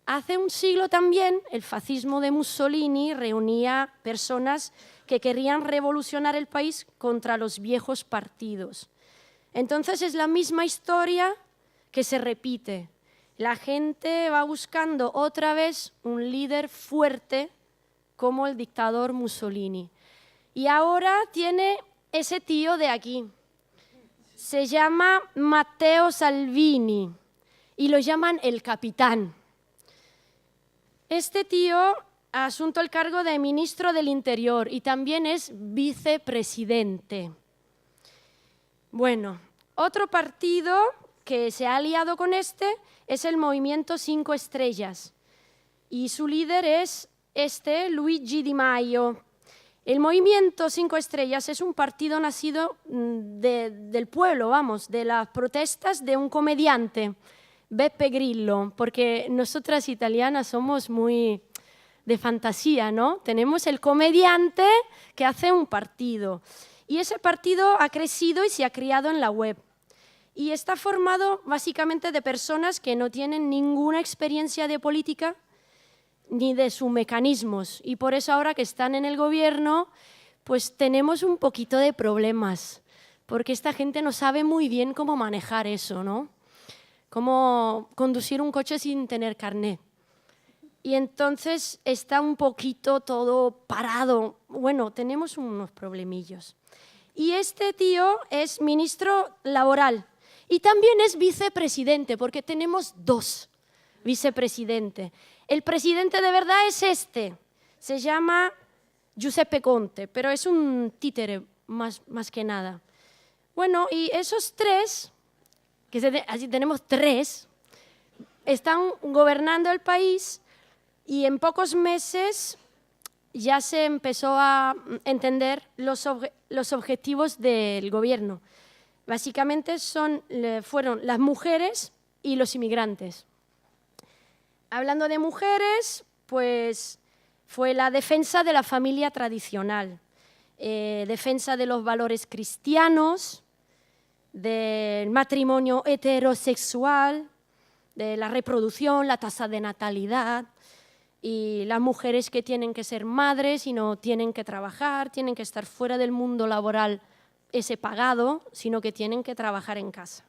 Hace un siglo también el fascismo de Mussolini reunía personas que querían revolucionar el país contra los viejos partidos. Entonces es la misma historia que se repite. La gente va buscando otra vez un líder fuerte como el dictador Mussolini. Y ahora tiene ese tío de aquí. Se llama Matteo Salvini y lo llaman el capitán. Este tío ha asumido el cargo de ministro del Interior y también es vicepresidente. Bueno, otro partido que se ha aliado con este es el Movimiento 5 Estrellas y su líder es Luigi Di Maio. El Movimiento 5 Estrellas es un partido nacido del pueblo, vamos, de las protestas de un comediante, Beppe Grillo, porque nosotras italianas somos muy de fantasía, ¿no? Tenemos el comediante que hace un partido y ese partido ha crecido y se ha criado en la web y está formado básicamente de personas que no tienen ninguna experiencia de política ni de sus mecanismos y por eso ahora que están en el gobierno pues tenemos un poquito de problemas porque esta gente no sabe muy bien cómo manejar eso, ¿no? Cómo conducir un coche sin tener carnet. Y entonces está un poquito todo parado. Bueno, tenemos unos problemillos. Y este tío es ministro laboral y también es vicepresidente, porque tenemos dos vicepresidentes. El presidente de verdad es este, se llama Giuseppe Conte, pero es un títere más que nada. Bueno, y esos tres, así tenemos tres, están gobernando el país y en pocos meses ya se empezó a entender los objetivos del gobierno. Básicamente fueron las mujeres y los inmigrantes. Hablando de mujeres, pues fue la defensa de la familia tradicional, defensa de los valores cristianos, del matrimonio heterosexual, de la reproducción, la tasa de natalidad y las mujeres que tienen que ser madres y no tienen que trabajar, tienen que estar fuera del mundo laboral ese pagado, sino que tienen que trabajar en casa.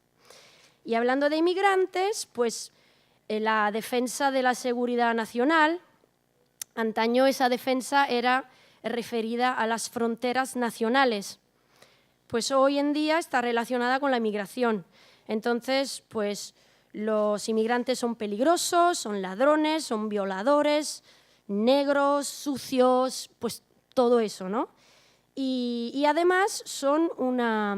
Y hablando de inmigrantes, pues la defensa de la seguridad nacional, antaño esa defensa era referida a las fronteras nacionales, pues hoy en día está relacionada con la migración. Entonces, pues los inmigrantes son peligrosos, son ladrones, son violadores, negros, sucios, pues todo eso, ¿no? Y además son una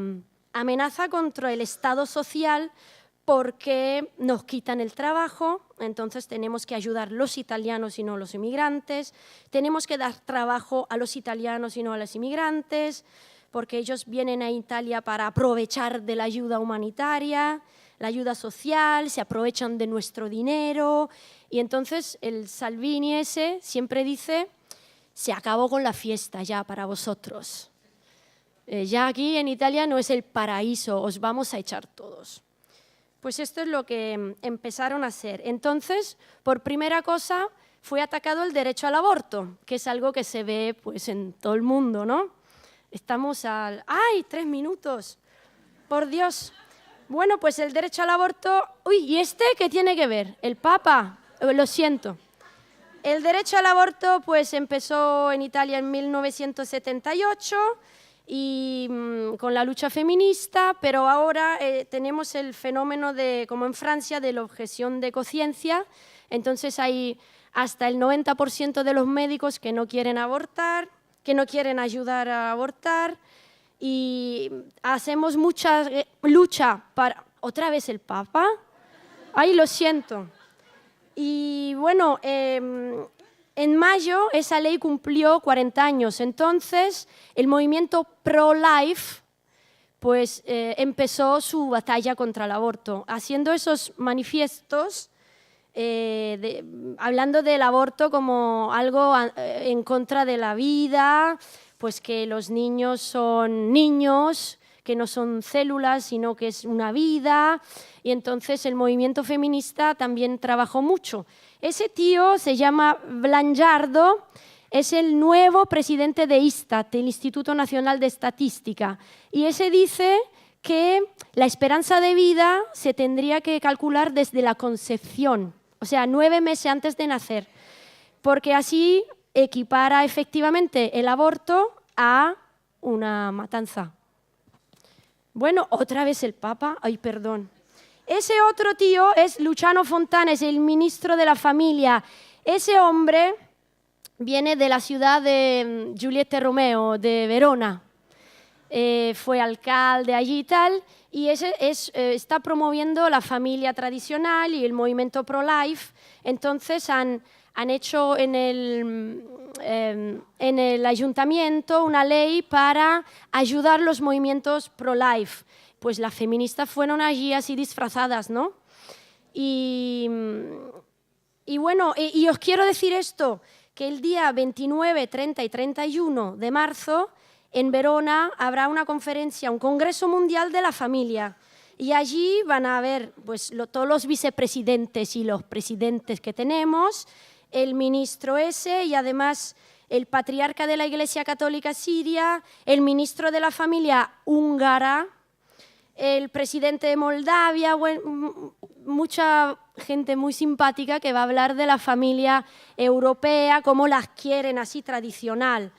amenaza contra el Estado social porque nos quitan el trabajo, entonces tenemos que ayudar a los italianos y no a los inmigrantes, tenemos que dar trabajo a los italianos y no a los inmigrantes, porque ellos vienen a Italia para aprovechar de la ayuda humanitaria, la ayuda social, se aprovechan de nuestro dinero y entonces el Salvini ese siempre dice: se acabó con la fiesta ya para vosotros. Ya aquí en Italia no es el paraíso, os vamos a echar todos. Pues esto es lo que empezaron a hacer. Entonces, por primera cosa, fue atacado el derecho al aborto, que es algo que se ve pues, en todo el mundo, ¿no? Estamos al... ¡Ay, 3 minutos! ¡Por Dios! Bueno, pues el derecho al aborto... Uy, ¿y este qué tiene que ver? ¿El Papa? Lo siento. El derecho al aborto pues empezó en Italia en 1978 y con la lucha feminista, pero ahora tenemos el fenómeno de, como en Francia, de la objeción de conciencia. Entonces hay hasta el 90% de los médicos que no quieren abortar, que no quieren ayudar a abortar y hacemos mucha lucha para... ¿Otra vez el Papa? Ay, lo siento. Y bueno, en mayo esa ley cumplió 40 años. Entonces, el movimiento pro-life pues empezó su batalla contra el aborto, haciendo esos manifiestos, hablando del aborto como algo en contra de la vida, pues que los niños son niños, que no son células, sino que es una vida, y entonces el movimiento feminista también trabajó mucho. Ese tío se llama Blangiardo, es el nuevo presidente de ISTAT, el Instituto Nacional de Estadística, y ese dice que la esperanza de vida se tendría que calcular desde la concepción, o sea, 9 meses antes de nacer, porque así equipara efectivamente el aborto a una matanza. Bueno, otra vez el Papa, ay, perdón. Ese otro tío es Luciano Fontana, es el ministro de la familia. Ese hombre viene de la ciudad de Giulietta Romeo, de Verona. Fue alcalde allí y tal, y está promoviendo la familia tradicional y el movimiento pro-life. Entonces han hecho en el ayuntamiento una ley para ayudar los movimientos pro-life. Pues las feministas fueron allí así disfrazadas, ¿no? Y bueno, y os quiero decir esto, que el día 29, 30 y 31 de marzo en Verona habrá una conferencia, un Congreso Mundial de la Familia. Y allí van a haber pues, todos los vicepresidentes y los presidentes que tenemos, el ministro ese y además el patriarca de la Iglesia Católica Siria, el ministro de la Familia húngara, el presidente de Moldavia, bueno, mucha gente muy simpática que va a hablar de la familia europea, cómo las quieren así tradicional.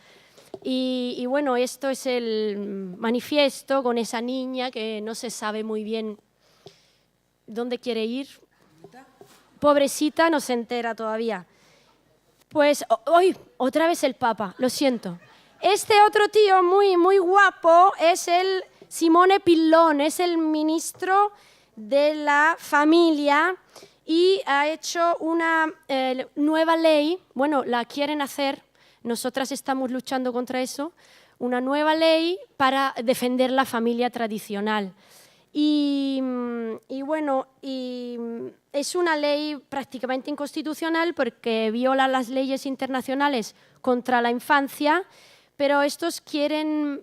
Y bueno, esto es el manifiesto con esa niña que no se sabe muy bien dónde quiere ir. Pobrecita, no se entera todavía. Pues, hoy otra vez el Papa, lo siento. Este otro tío muy, muy guapo es el Simone Pillon, es el ministro de la familia y ha hecho una nueva ley, bueno, la quieren hacer, nosotras estamos luchando contra eso, una nueva ley para defender la familia tradicional. Y bueno, es una ley prácticamente inconstitucional porque viola las leyes internacionales contra la infancia, pero estos quieren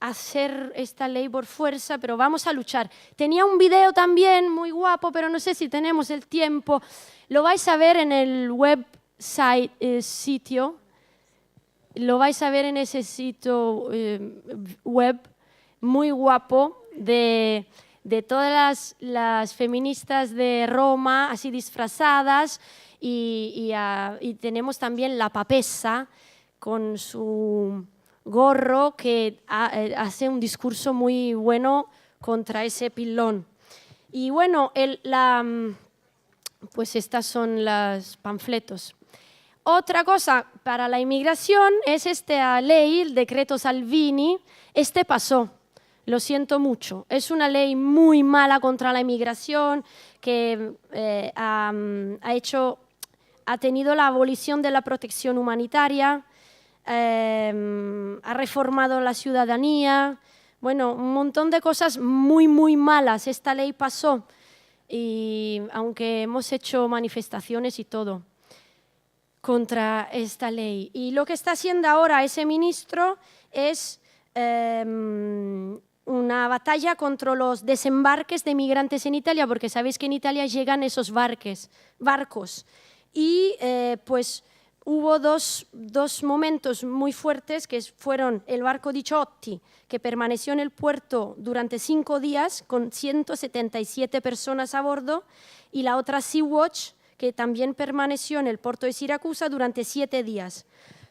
hacer esta ley por fuerza, pero vamos a luchar. Tenía un video también muy guapo, pero no sé si tenemos el tiempo. Lo vais a ver en el sitio. Lo vais a ver en ese sitio web muy guapo de todas las feministas de Roma, así disfrazadas, y tenemos también la papessa con su gorro que hace un discurso muy bueno contra ese Pillon. Y bueno, pues estas son los panfletos. Otra cosa para la inmigración es esta ley, el decreto Salvini. Este pasó, lo siento mucho. Es una ley muy mala contra la inmigración que ha tenido la abolición de la protección humanitaria, ha reformado la ciudadanía, bueno, un montón de cosas muy, muy malas. Esta ley pasó, y aunque hemos hecho manifestaciones y todo contra esta ley. Y lo que está haciendo ahora ese ministro es una batalla contra los desembarques de migrantes en Italia, porque sabéis que en Italia llegan esos barcos. Y pues hubo dos momentos muy fuertes, que fueron el barco Diciotti, que permaneció en el puerto durante 5 días con 177 personas a bordo, y la otra Sea-Watch, que también permaneció en el puerto de Siracusa durante 7 días.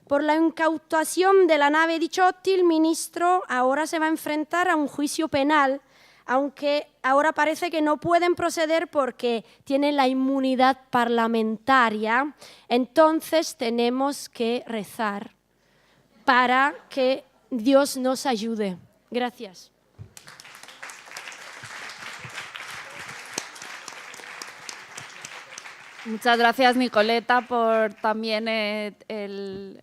Por la incautación de la nave Diciotti, el ministro ahora se va a enfrentar a un juicio penal, aunque ahora parece que no pueden proceder porque tienen la inmunidad parlamentaria. Entonces tenemos que rezar para que Dios nos ayude. Gracias. Muchas gracias, Nicoleta, por también el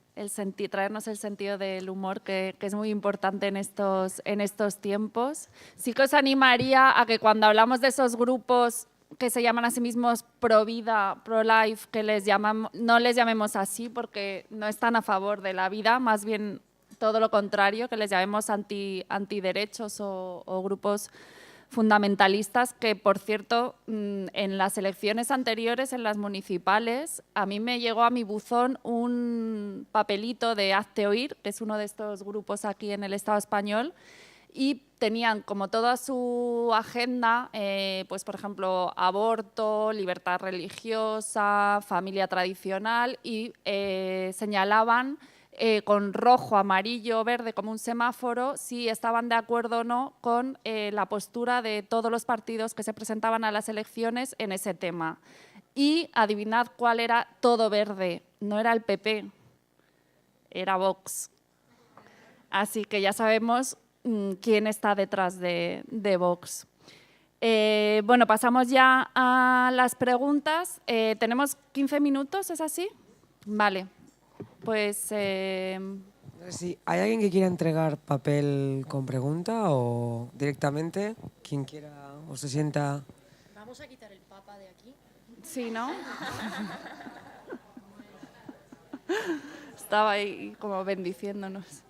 traernos el sentido del humor, que es muy importante en estos tiempos. Sí que os animaría a que cuando hablamos de esos grupos que se llaman a sí mismos pro vida, pro life, que no les llamemos así porque no están a favor de la vida, más bien todo lo contrario, que les llamemos antiderechos o grupos fundamentalistas, que por cierto en las elecciones anteriores, en las municipales, a mí me llegó a mi buzón un papelito de Hazte Oír, que es uno de estos grupos aquí en el Estado español, y tenían como toda su agenda, pues por ejemplo, aborto, libertad religiosa, familia tradicional, y señalaban con rojo, amarillo, verde, como un semáforo, si estaban de acuerdo o no con la postura de todos los partidos que se presentaban a las elecciones en ese tema. Y adivinad cuál era todo verde, no era el PP, era Vox. Así que ya sabemos quién está detrás de Vox. Bueno, pasamos ya a las preguntas. Tenemos 15 minutos, ¿es así? Vale. Pues Sí, ¿hay alguien que quiera entregar papel con pregunta o directamente? Quien quiera o se sienta... Vamos a quitar el papa de aquí. sí, ¿no? Estaba ahí como bendiciéndonos.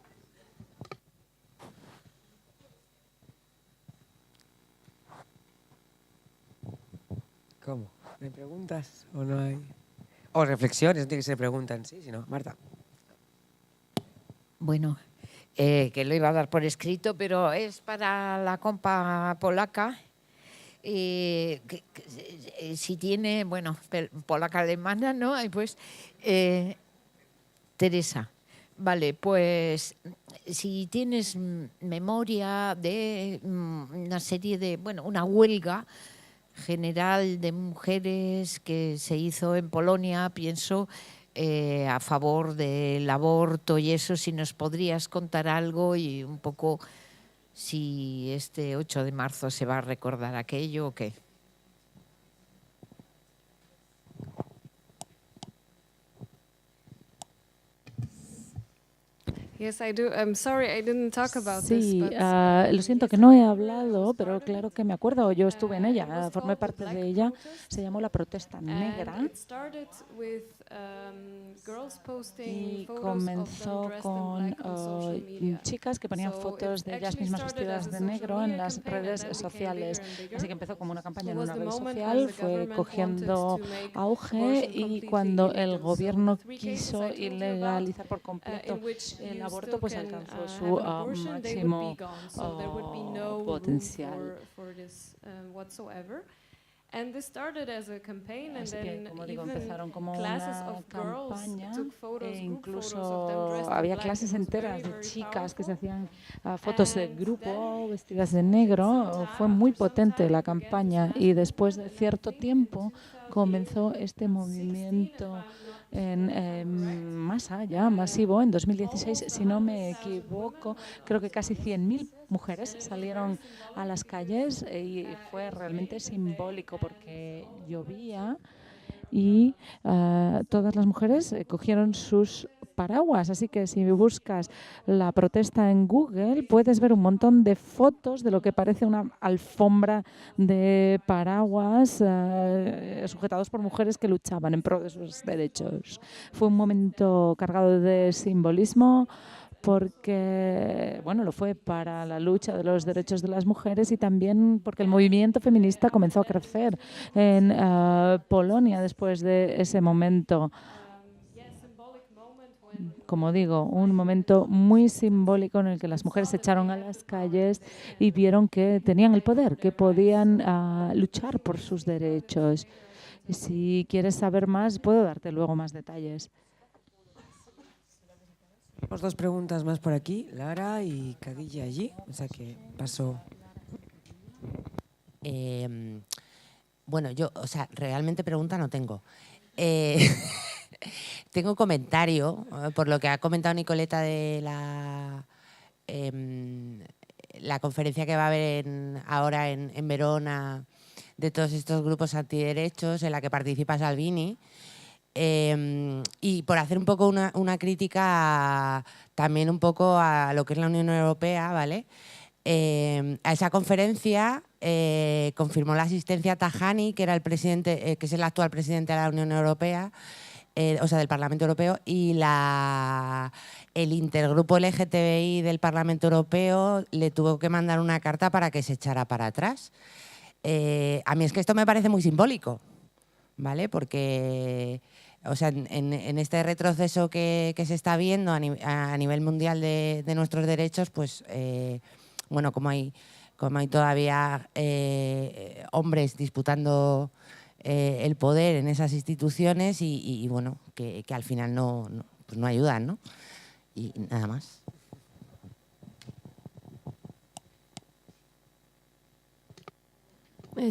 ¿Cómo? ¿No hay preguntas o no hay...? O reflexiones, no tiene que ser pregunta en sí, sino... Marta. Bueno, que lo iba a dar por escrito, pero es para la compa polaca. Si tiene, bueno, polaca alemana, ¿no? Y pues, Teresa, vale, pues si tienes memoria de una serie de, bueno, una huelga general de mujeres que se hizo en Polonia, pienso, a favor del aborto y eso, si nos podrías contar algo y un poco si este 8 de marzo se va a recordar aquello o qué. Yes, I do. I'm sorry I didn't talk about this, Sí, but, lo siento que no he hablado, pero claro que me acuerdo, yo estuve en ella, formé parte de ella, se llamó la protesta negra y comenzó con chicas que ponían fotos de ellas mismas vestidas de negro en las redes sociales. Así que empezó como una campaña en una red social, fue cogiendo auge y cuando el gobierno quiso ilegalizar por completo el aborto, pues alcanzó su máximo potencial. Así que, como digo, empezaron como una campaña e incluso había clases enteras de chicas que se hacían fotos de grupo vestidas de negro. Fue muy potente la campaña y después de cierto tiempo comenzó este movimiento en masa, ya masivo, en 2016, si no me equivoco, creo que casi 100.000 mujeres salieron a las calles y fue realmente simbólico porque llovía y todas las mujeres cogieron sus paraguas, así que si buscas la protesta en Google puedes ver un montón de fotos de lo que parece una alfombra de paraguas sujetados por mujeres que luchaban en pro de sus derechos. Fue un momento cargado de simbolismo porque, bueno, lo fue para la lucha de los derechos de las mujeres y también porque el movimiento feminista comenzó a crecer en Polonia después de ese momento. Como digo, un momento muy simbólico en el que las mujeres se echaron a las calles y vieron que tenían el poder, que podían luchar por sus derechos. Y si quieres saber más, puedo darte luego más detalles. Tenemos dos preguntas más por aquí, Lara y Cadilla allí, o sea que paso. Bueno, yo, o sea, realmente pregunta no tengo. Tengo comentario, por lo que ha comentado Nicoleta de la conferencia que va a haber ahora en Verona de todos estos grupos antiderechos en la que participa Salvini. Y por hacer un poco una crítica también un poco a lo que es la Unión Europea, ¿vale? A esa conferencia confirmó la asistencia Tajani, que era el presidente, que es el actual presidente de la Unión Europea, o sea, del Parlamento Europeo, y el intergrupo LGTBI del Parlamento Europeo le tuvo que mandar una carta para que se echara para atrás. A mí es que esto me parece muy simbólico, ¿vale? Porque, o sea, en este retroceso que se está viendo a nivel mundial de nuestros derechos, pues, bueno, como hay todavía hombres disputando el poder en esas instituciones y bueno, que al final pues no ayudan, ¿no? Y nada más.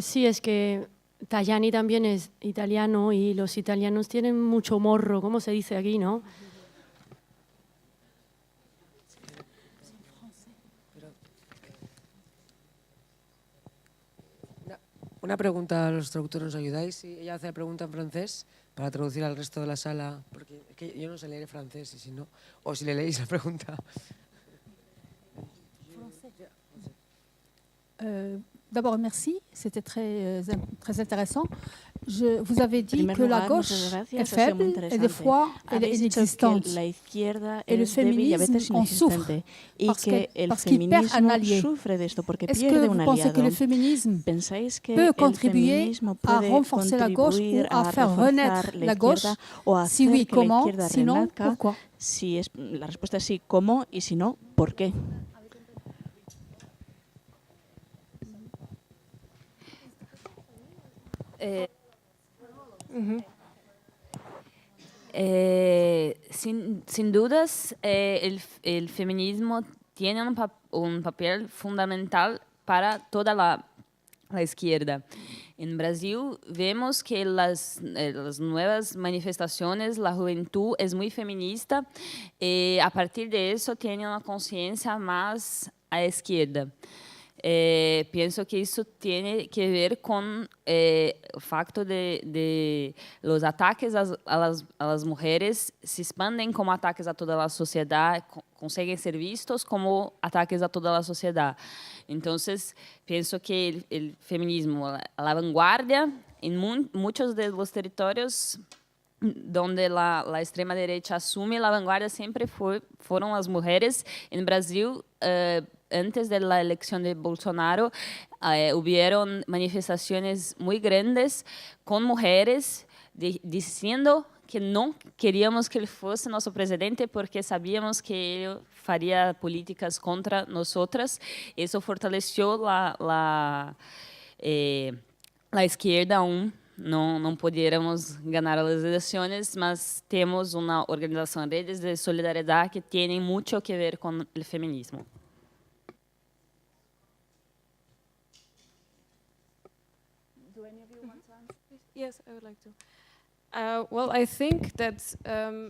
Sí, es que Tajani también es italiano y los italianos tienen mucho morro, como se dice aquí, ¿no? Una pregunta a los traductores, ¿nos ayudáis? Si ella hace la pregunta en francés para traducir al resto de la sala, porque es que yo no sé leer francés, y si no, o si le leéis la pregunta. D'abord, merci, c'était très intéressant. Vous avez dit que la gauche est faible et des fois elle est inexistante. Et le féminisme en souffre parce qu'il perd un allié. Est-ce que vous pensez que le féminisme peut contribuer à renforcer la gauche ou à faire renaître la gauche? Si oui, comment? Sinon, pourquoi? La respuesta es sí, ¿cómo? Y si no, ¿por qué? Sin dudas, el feminismo tiene un papel fundamental para toda la izquierda. En Brasil vemos que las nuevas manifestaciones, la juventud es muy feminista y a partir de eso tiene una conciencia más a izquierda. Pienso que eso tiene que ver con el facto de los ataques a las mujeres se expanden como ataques a toda la sociedad, consiguen ser vistos como ataques a toda la sociedad. Entonces, pienso que el feminismo, la vanguardia, en muchos de los territorios donde la extrema derecha asume la vanguardia siempre fueron las mujeres. En Brasil, antes de la elección de Bolsonaro, hubieron manifestaciones muy grandes con mujeres diciendo que no queríamos que él fuese nuestro presidente porque sabíamos que él haría políticas contra nosotras. Eso fortaleció la izquierda aún. No pudiéramos ganar las elecciones, mas tenemos una organización, redes de solidaridad que tienen mucho que ver con el feminismo. Yes, I would like to. Well, I think that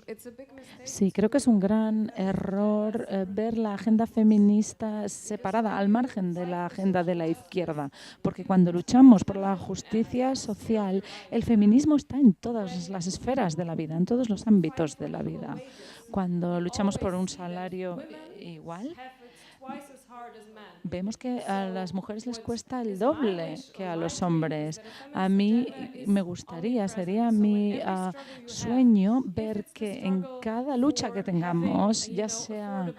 it's a big mistake. Sí, creo que es un gran error ver la agenda feminista separada, al margen de la agenda de la izquierda, porque cuando luchamos por la justicia social, el feminismo está en todas las esferas de la vida, en todos los ámbitos de la vida. Cuando luchamos por un salario igual, vemos que a las mujeres les cuesta el doble que a los hombres. A mí me gustaría, sería mi sueño ver que en cada lucha que tengamos, ya sea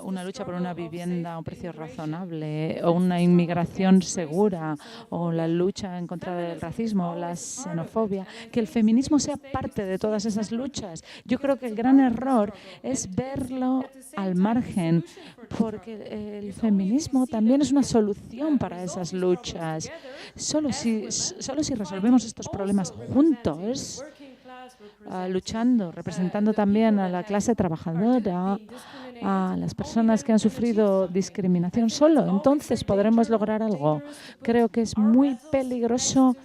una lucha por una vivienda a un precio razonable o una inmigración segura o la lucha en contra del racismo o la xenofobia, que el feminismo sea parte de todas esas luchas. Yo creo que el gran error es verlo al margen, porque el feminismo también es una solución para esas luchas. Solo si resolvemos estos problemas juntos, luchando, representando también a la clase trabajadora, a las personas que han sufrido discriminación, solo entonces podremos lograr algo. Creo que es muy peligroso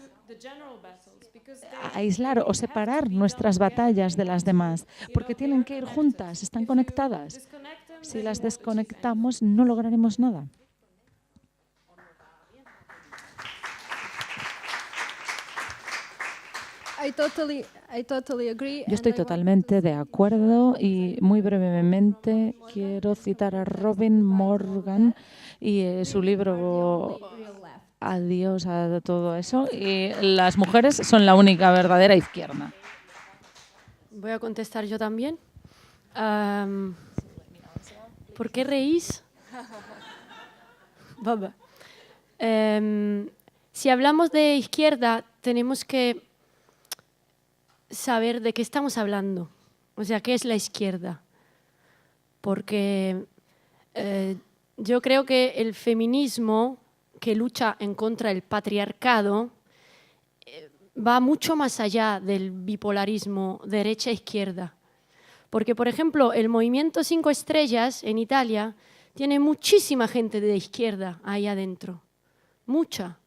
aislar o separar nuestras batallas de las demás, porque tienen que ir juntas, están conectadas. Si las desconectamos, no lograremos nada. Yo estoy totalmente de acuerdo y muy brevemente quiero citar a Robin Morgan y su libro Adiós a todo eso. Y las mujeres son la única verdadera izquierda. Voy a contestar yo también. ¿Por qué reís? Baba. Si hablamos de izquierda, tenemos que saber de qué estamos hablando. O sea, ¿qué es la izquierda? Porque yo creo que el feminismo que lucha en contra del patriarcado va mucho más allá del bipolarismo derecha-izquierda. Porque, por ejemplo, el movimiento 5 Estrellas en Italia tiene muchísima gente de izquierda ahí adentro, mucha,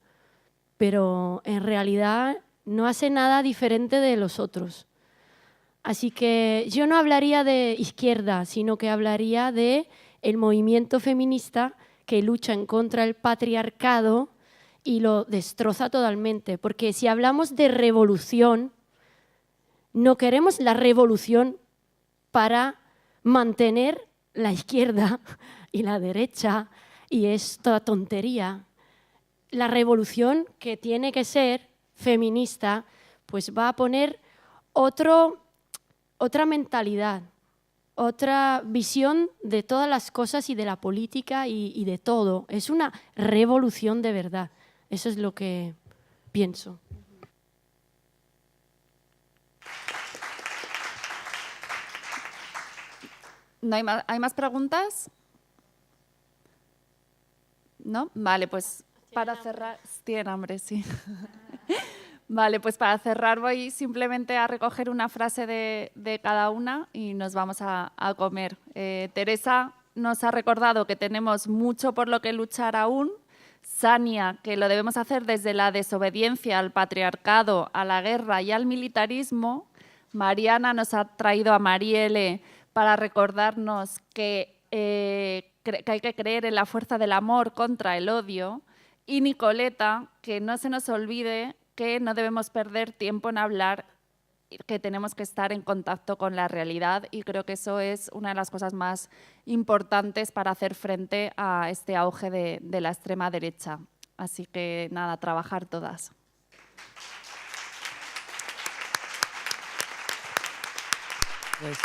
pero en realidad no hace nada diferente de los otros. Así que yo no hablaría de izquierda, sino que hablaría de el movimiento feminista que lucha en contra del patriarcado y lo destroza totalmente. Porque si hablamos de revolución, no queremos la revolución para mantener la izquierda y la derecha y esta tontería. La revolución que tiene que ser feminista, pues va a poner otra mentalidad, otra visión de todas las cosas y de la política y de todo. Es una revolución de verdad. Eso es lo que pienso. ¿No hay más preguntas? ¿No? Vale, pues para cerrar... Tiene hambre, sí. Vale, pues para cerrar voy simplemente a recoger una frase de cada una y nos vamos a comer. Teresa nos ha recordado que tenemos mucho por lo que luchar aún. Sania, que lo debemos hacer desde la desobediencia al patriarcado, a la guerra y al militarismo. Mariana nos ha traído a Marielle para recordarnos que hay que creer en la fuerza del amor contra el odio. Y Nicoleta, que no se nos olvide que no debemos perder tiempo en hablar, que tenemos que estar en contacto con la realidad, y creo que eso es una de las cosas más importantes para hacer frente a este auge de la extrema derecha. Así que nada, trabajar todas. Pues